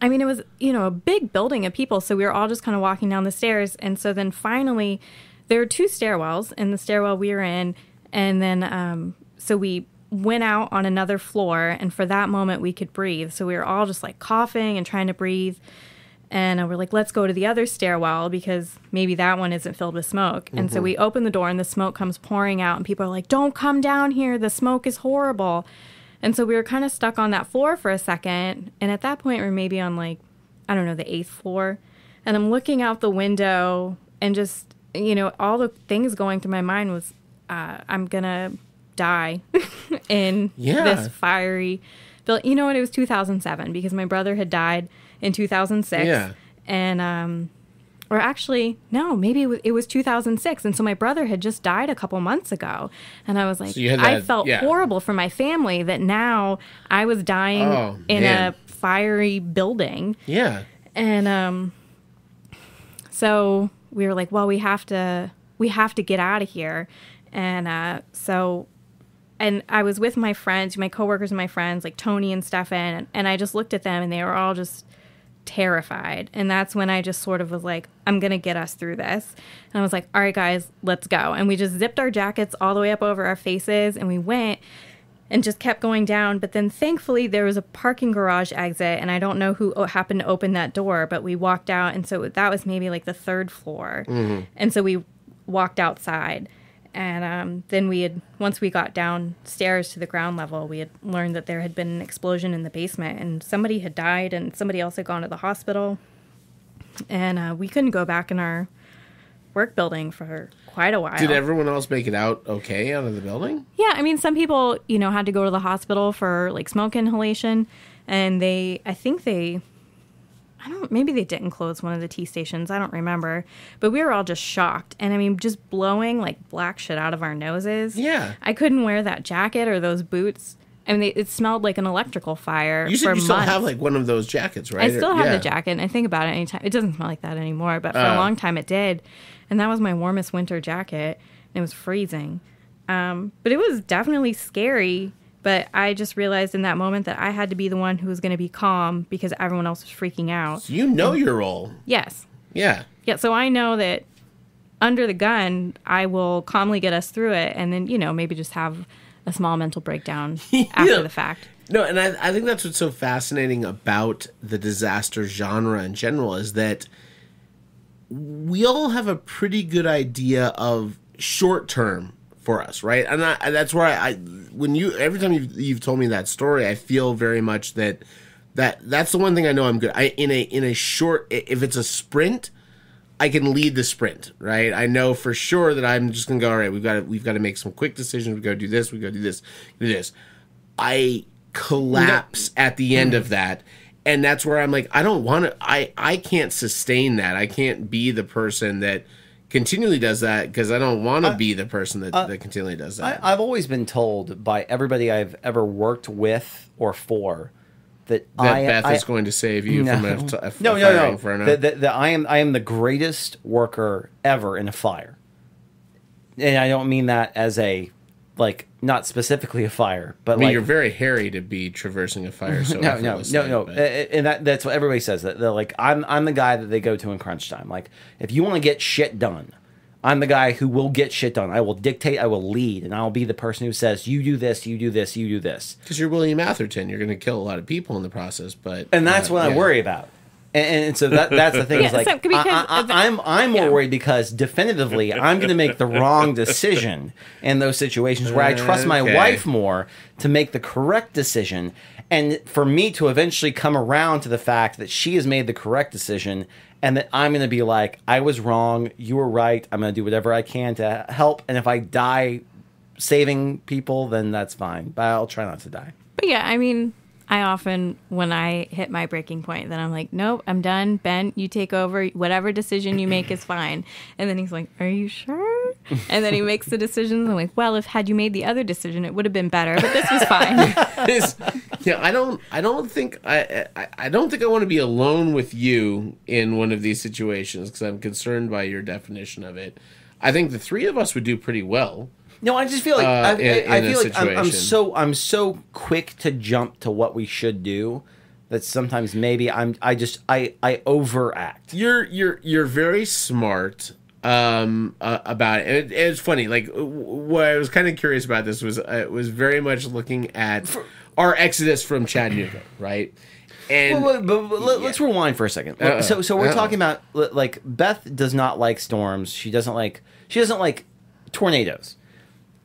It was, a big building of people. So we were all just kind of walking down the stairs. And so then finally, there were 2 stairwells in the stairwell we were in. And then, so we went out on another floor, and for that moment we could breathe. So we were all just coughing and trying to breathe, and we're like, let's go to the other stairwell because maybe that one isn't filled with smoke. Mm-hmm. And so we open the door, and the smoke comes pouring out, and people are like, don't come down here, the smoke is horrible. And so we were kind of stuck on that floor for a second, and at that point we're maybe on the 8th floor, and I'm looking out the window, and just all the things going through my mind was I'm gonna die in this fiery building. It was 2007 because my brother had died in 2006. Yeah. And or actually no, maybe it was 2006, and so my brother had just died a couple months ago, and I was like, I felt horrible for my family that now I was dying in a fiery building. Yeah. And so we were like, well, we have to get out of here. And and I was with my friends, my coworkers and my friends, like Tony and Stefan, and I just looked at them, and they were all just terrified. And that's when I just sort of was like, I'm going to get us through this. And I was like, all right, guys, let's go. And we just zipped our jackets all the way up over our faces, and we went and just kept going down. But then thankfully there was a parking garage exit, and I don't know who happened to open that door, but we walked out. And so that was maybe the 3rd floor. Mm-hmm. And so we walked outside. And then once we got downstairs to the ground level, we had learned that there had been an explosion in the basement, and somebody had died, and somebody else had gone to the hospital. And we couldn't go back in our work building for quite a while. Did everyone else make it out okay out of the building? Yeah, I mean, some people, had to go to the hospital for like smoke inhalation, and maybe they didn't close one of the T stations. I don't remember. But we were all just shocked. And I mean, just blowing like black shit out of our noses. Yeah. I couldn't wear that jacket or those boots. I mean, it smelled like an electrical fire. You said you still months. have like one of those jackets, right? I still have the jacket, and I think about it anytime. It doesn't smell like that anymore, but for a long time it did. And that was my warmest winter jacket, and it was freezing. But it was definitely scary. But I just realized in that moment that I had to be the one who was going to be calm because everyone else was freaking out. So you know your role. Yes. Yeah. Yeah, so I know that under the gun, I will calmly get us through it and then, maybe just have a small mental breakdown after the fact. No, and I think that's what's so fascinating about the disaster genre in general is that we all have a pretty good idea of short term for us, right? And that's where every time you've told me that story, I feel very much that's the one thing I know I'm good. In a short, if it's a sprint, I can lead the sprint, right? I know for sure that I'm just gonna go. All right, we've got to make some quick decisions. We got to do this. We got to do this. Do this. I collapse at the end of that, and that's where I'm like, I don't want to. I can't sustain that. I can't be the person that continually does that because I don't want to be the person that continually does that. I've always been told by everybody I've ever worked with or for that Beth is going to save you from a no. inferno. That I am the greatest worker ever in a fire, and I don't mean that as a not specifically a fire, but I mean you're very hairy to be traversing a fire. So no, and that's what everybody says. That they're like, I'm the guy that they go to in crunch time. Like, if you want to get shit done, I'm the guy who will get shit done. I will dictate, I will lead, and I'll be the person who says, you do this, you do this, you do this. Because you're William Atherton, you're going to kill a lot of people in the process, and that's what I worry about. And so that's the thing. Is like I'm more worried because definitively I'm going to make the wrong decision in those situations where I trust my wife more to make the correct decision, and for me to eventually come around to the fact that she has made the correct decision, and that I'm going to be like, I was wrong, you were right. I'm going to do whatever I can to help, and if I die saving people, then that's fine. But I'll try not to die. But yeah, I mean, I often, when I hit my breaking point, then I'm like, nope, I'm done. Ben, you take over. Whatever decision you make is fine. And then he's like, are you sure? And then he makes the decisions. I'm like, well, had you made the other decision, it would have been better. But this was fine. Yeah, I don't think I want to be alone with you in one of these situations because I'm concerned by your definition of it. I think the three of us would do pretty well. No, I just feel like I feel like I'm so quick to jump to what we should do that sometimes maybe I overact. You're very smart about it. It's funny. Like what I was kind of curious about this was very much looking at our exodus from Chattanooga, right? And let's rewind for a second. So we're talking about like Beth does not like storms. She doesn't like tornadoes.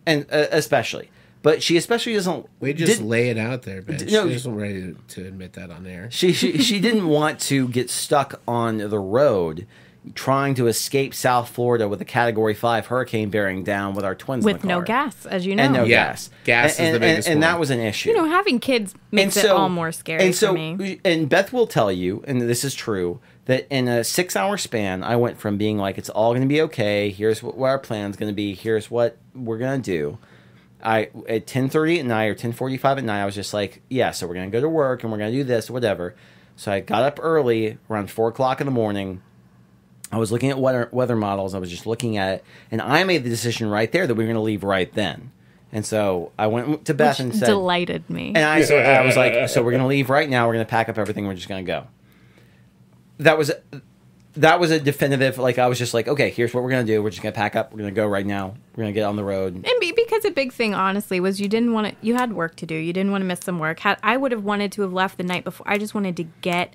And especially, but she especially doesn't. We just lay it out there, Ben. She isn't ready to admit that on air. She didn't want to get stuck on the road, trying to escape South Florida with a Category 5 hurricane bearing down with our twins with in the car. No gas, as you know, and no gas. Gas is the biggest one. And that was an issue. Having kids makes it all more scary for me. And Beth will tell you, and this is true, that in a 6-hour span, I went from being like, it's all going to be okay, here's what our plan's going to be, here's what we're going to do. At 10:30 at night or 10:45 at night, I was just like, yeah, so we're going to go to work and we're going to do this, whatever. So I got up early, around 4 o'clock in the morning. I was looking at weather models. I was just looking at it. And I made the decision right there that we were going to leave right then. And so I went to Beth and said... delighted me. And I was like, so we're going to leave right now. We're going to pack up everything. We're just going to go. That was a definitive, like, I was just like, okay, here's what we're going to do. We're just going to pack up. We're going to go right now. We're going to get on the road. And because a big thing, honestly, was you didn't want to, you had work to do. You didn't want to miss some work. I would have wanted to have left the night before. I just wanted to get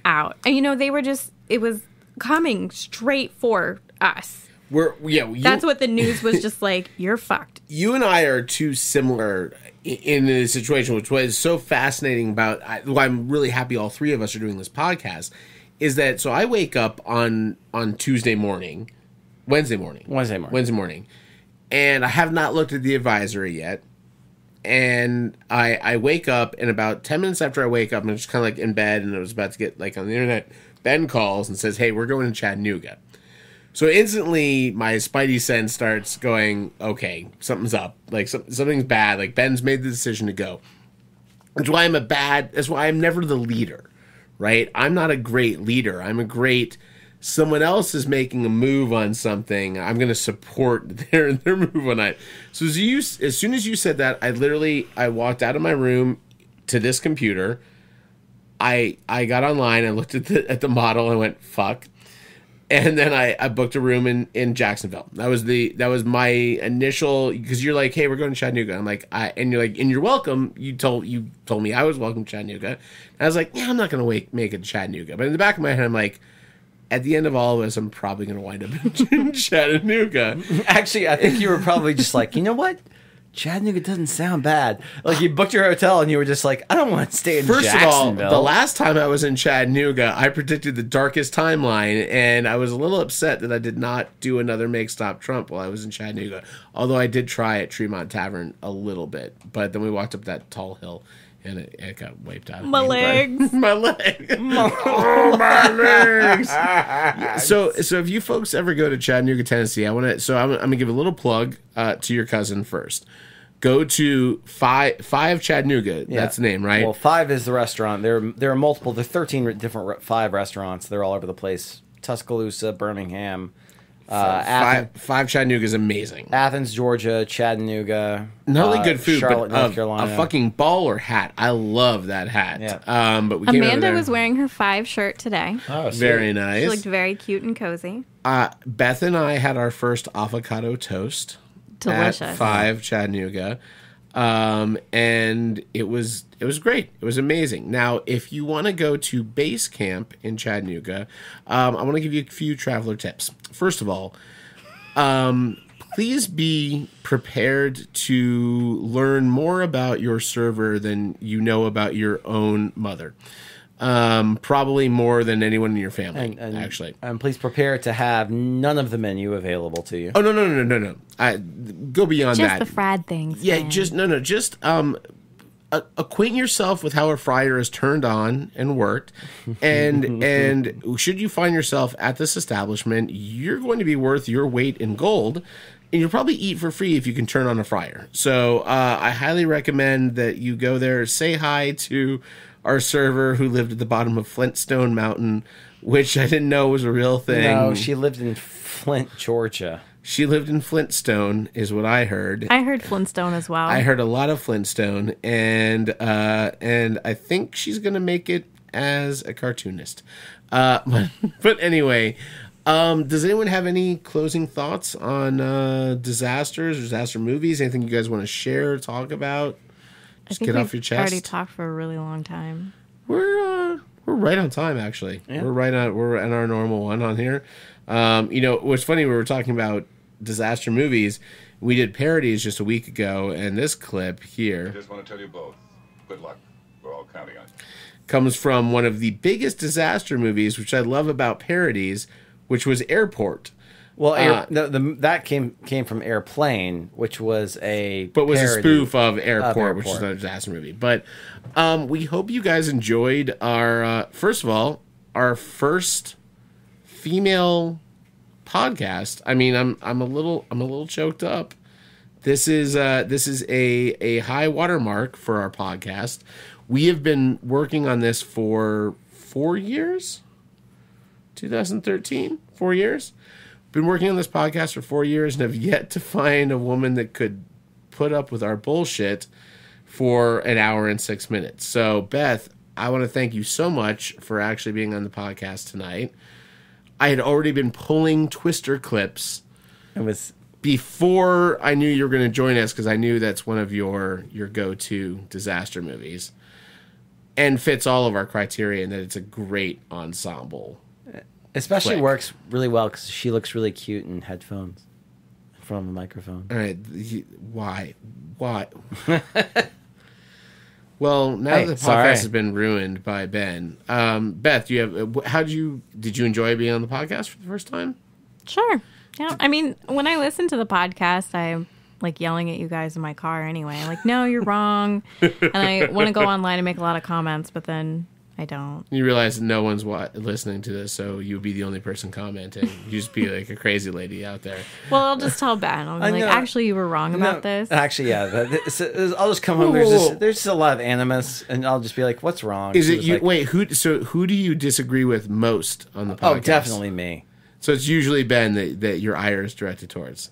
out. And, they were just, it was coming straight for us. That's what the news was just like, you're fucked. You and I are too similar in a situation, which was so fascinating about, why I'm really happy all three of us are doing this podcast, is that, so I wake up on Tuesday morning, Wednesday morning. Wednesday morning. And I have not looked at the advisory yet. And I wake up, and about 10 minutes after I wake up, I'm just kind of like in bed, and I was about to get like on the internet. Ben calls and says, "Hey, we're going to Chattanooga." So instantly, my spidey sense starts going, "Okay, something's up. Like something's bad. Like Ben's made the decision to go." That's why I'm never the leader, right? I'm not a great leader. I'm a great. Someone else is making a move on something. I'm going to support their move on it. So as soon as you said that, I walked out of my room to this computer. I got online. I looked at the model and went, "Fuck." And then I booked a room in Jacksonville. That was my initial, because you're like, "Hey, we're going to Chattanooga." I'm like, and you're like, "And you're welcome." You told me I was welcome to Chattanooga. And I was like, "Yeah, I'm not going to make it to Chattanooga." But in the back of my head, I'm like, at the end of all of this, I'm probably going to wind up in Chattanooga. Actually, I think you were probably just like, you know what? Chattanooga doesn't sound bad. Like, you booked your hotel and you were just like, I don't want to stay in Jacksonville. First of all, the last time I was in Chattanooga, I predicted the darkest timeline, and I was a little upset that I did not do another Make Stop Trump while I was in Chattanooga. Although I did try at Tremont Tavern a little bit, but then we walked up that tall hill. And it got wiped out. My legs. My legs. Oh, my legs. So if you folks ever go to Chattanooga, Tennessee, I'm gonna give a little plug to your cousin first. Go to Five Chattanooga. Yeah. That's the name, right? Well, Five is the restaurant. There are multiple. There are 13 different Five restaurants. They're all over the place. Tuscaloosa, Birmingham. Five Chattanooga is amazing. Athens, Georgia, Chattanooga. Not only good food, Charlotte, but North Carolina. A fucking baller hat. I love that hat. Yeah. But we came over Amanda there. was wearing her 5 shirt today. Oh, very nice. She looked very cute and cozy. Beth and I had our first avocado toast. Delicious. At 5 Chattanooga. And it was great. It was amazing. Now, if you want to go to base camp in Chattanooga, I want to give you a few traveler tips. First of all, please be prepared to learn more about your server than you know about your own mother. Probably more than anyone in your family, actually. And please prepare to have none of the menu available to you. Oh, no. Go beyond just that. Just the fried things. Yeah, man. just acquaint yourself with how a fryer is turned on and worked. And should you find yourself at this establishment, you're going to be worth your weight in gold. And you'll probably eat for free if you can turn on a fryer. So I highly recommend that you go there, say hi to our server who lived at the bottom of Flintstone Mountain, which I didn't know was a real thing. No, she lived in Flint, Georgia. She lived in Flintstone, is what I heard. I heard Flintstone as well. I heard a lot of Flintstone, and I think she's going to make it as a cartoonist. But anyway, does anyone have any closing thoughts on disasters or disaster movies? Anything you guys want to share, talk about? Just get off your chest. Already talked for a really long time. We're right on time, actually. Yeah. We're at our normal one on here. What's funny, we were talking about disaster movies. We did parodies just a week ago, and this clip here. I just want to tell you both, good luck. We're all counting on you. Comes from one of the biggest disaster movies, which I love about parodies, which was Airport. Well, that came from Airplane, which was a a spoof of Airport, which is another disaster movie. But we hope you guys enjoyed our first of all our first female podcast. I mean, I'm a little choked up. This is a high watermark for our podcast. We have been working on this for 4 years. 2013, 4 years. Been working on this podcast for 4 years and have yet to find a woman that could put up with our bullshit for an hour and 6 minutes. So, Beth, I want to thank you so much for actually being on the podcast tonight. I had already been pulling Twister clips. It was before I knew you were going to join us, because I knew that's one of your go-to disaster movies, and fits all of our criteria, and that it's a great ensemble. Especially works really well because she looks really cute in headphones from a microphone. All right, why? Well, now that the podcast has been ruined by Ben, Beth, did you enjoy being on the podcast for the first time? Sure. Yeah, I mean, when I listen to the podcast, I'm like yelling at you guys in my car anyway. Like, no, you're wrong. And I want to go online and make a lot of comments, but then I don't. You realize that no one's listening to this, so you would be the only person commenting. You just be like a crazy lady out there. Well, I'll just tell Ben. I'll be like, actually, you were wrong about this. Actually, yeah. I'll just come home. There's just a lot of animus, and I'll just be like, what's wrong? Is it you? Like, wait, who do you disagree with most on the podcast? Oh, definitely me. So it's usually Ben that your ire is directed towards.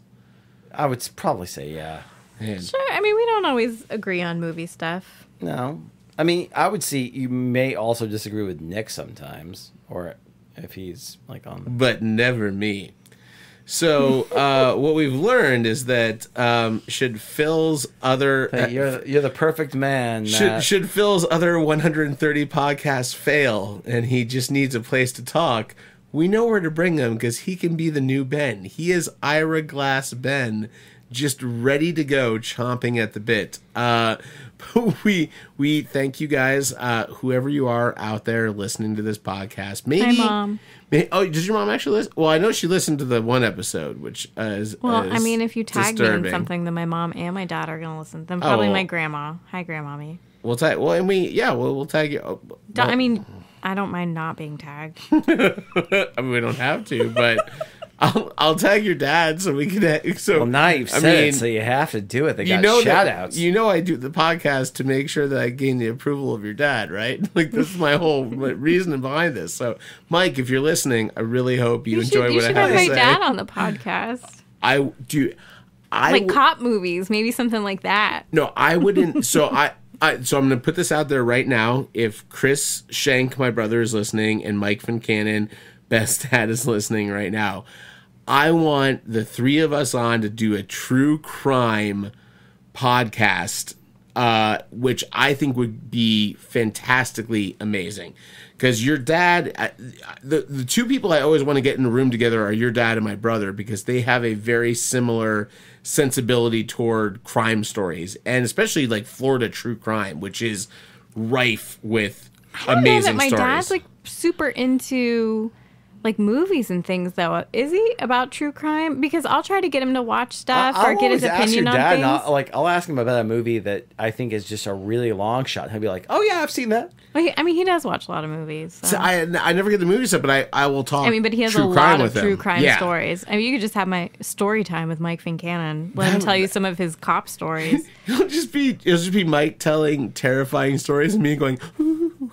I would probably say, yeah. Man. Sure. I mean, we don't always agree on movie stuff. No. I mean, I would see you may also disagree with Nick sometimes, or if he's like on. But never me. So what we've learned is that should Phil's other you're the perfect man. Should Phil's other 130 podcasts fail, and he just needs a place to talk, we know where to bring him because he can be the new Ben. He is Ira Glass Ben, just ready to go, chomping at the bit. We thank you guys, whoever you are out there listening to this podcast. Maybe, hi, Mom. Did your mom actually listen? Well, I know she listened to the one episode, which is I mean, if you tag disturbing. me in something, then my mom and my dad are going to listen. Then probably my grandma. Hi, Grandmommy. We'll tag. Well, and we'll tag you. Oh, I mean, I don't mind not being tagged. I mean, we don't have to, but I'll tag your dad so we can. So now you've said it, so you have to do it. They got shout outs. You know I do the podcast to make sure that I gain the approval of your dad, right? Like, this is my whole reasoning behind this. So, Mike, if you're listening, I really hope you enjoy what I have to say. You should have my dad on the podcast. I do. Like cop movies, maybe something like that. No, I wouldn't. So I'm going to put this out there right now. If Chris Schenk, my brother, is listening, and Mike Fincannon, Beth's dad, is listening right now, I want the three of us on to do a true crime podcast, which I think would be fantastically amazing. Because your dad, the two people I always want to get in a room together are your dad and my brother, because they have a very similar sensibility toward crime stories, and especially like Florida true crime, which is rife with amazing my stories. Dad's like super into like movies and things, though. Is he about true crime? Because I'll try to get him to watch stuff or get his opinion on things. I'll ask him about a movie that I think is just a really long shot. He'll be like, "Oh yeah, I've seen that." Well, I mean, he does watch a lot of movies. So. I never get the movie stuff, but I will talk. I mean, but he has a lot of true crime stories. I mean, you could just have my story time with Mike Fincannon. Let him tell you some of his cop stories. It'll just be Mike telling terrifying stories and me going, "Ooh,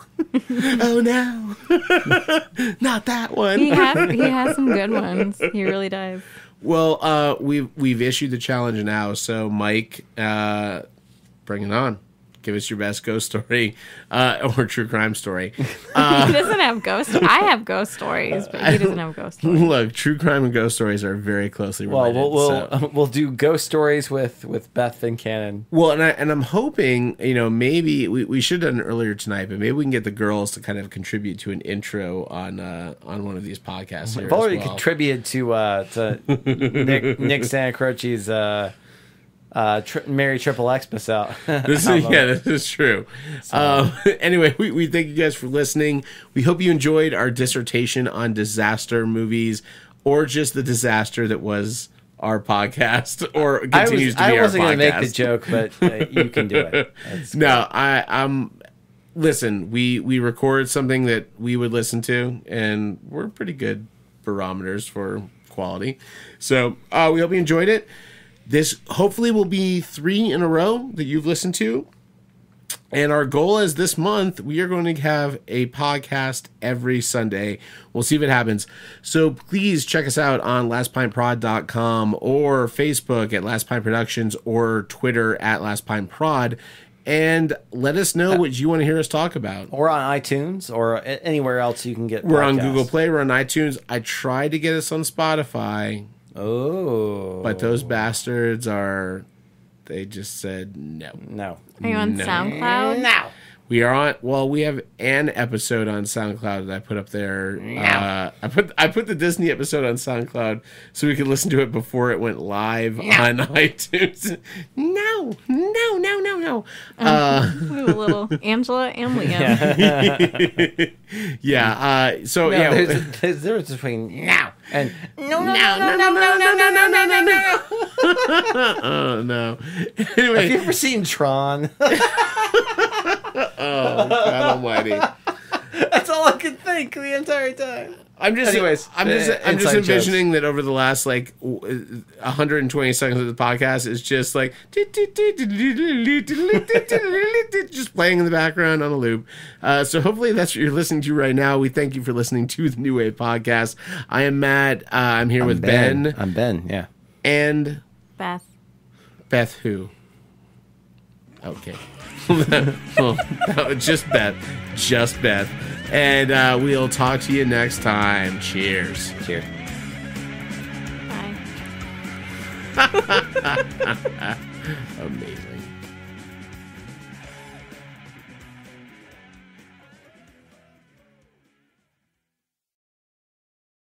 oh no, not that one." He has some good ones. He really does. Well, we've issued the challenge now, so Mike, bring it on. Give us your best ghost story or true crime story. He doesn't have ghost. I have ghost stories, but he doesn't have ghost stories. Look, true crime and ghost stories are very closely related. Well, we'll do ghost stories with Beth Fincannon. Well, and I'm hoping, maybe we should have done it earlier tonight, but maybe we can get the girls to kind of contribute to an intro on one of these podcasts. We've already contributed to Nick Santacroce's Mary Triple Xmas out. This is true. So. Anyway, we thank you guys for listening. We hope you enjoyed our dissertation on disaster movies, or just the disaster that was our podcast, or continues to be our podcast. I wasn't going to make the joke, but you can do it. No, I'm. Listen, we record something that we would listen to, and we're pretty good barometers for quality. So we hope you enjoyed it. This hopefully will be 3 in a row that you've listened to. And our goal is this month, we are going to have a podcast every Sunday. We'll see if it happens. So please check us out on lastpineprod.com or Facebook at Last Pine Productions or Twitter at Last Pine Prod. And let us know what you want to hear us talk about. Or on iTunes or anywhere else you can get podcasts. We're on Google Play. We're on iTunes. I tried to get us on Spotify. Oh. But those bastards they just said no. No. Are you on SoundCloud? No. We are on, we have an episode on SoundCloud that I put up there. No. I put the Disney episode on SoundCloud so we could listen to it before it went live on iTunes. No. Meow. Ooh, a little Angela and Liam. Yeah. So No, yeah, there's a difference between now and no. Oh no. Anyway, have you ever seen Tron? Oh God Almighty. That's all I could think the entire time. I'm just inside envisioning that over the last like 120 seconds of the podcast is just like just playing in the background on a loop. So hopefully that's what you're listening to right now. We thank you for listening to the New Wave Podcast. I am Matt. I'm here with Ben. I'm Ben. Yeah. And Beth. Beth who? Okay. Well, just Beth. Just Beth. And we'll talk to you next time. Cheers. Cheers. Bye. Amazing.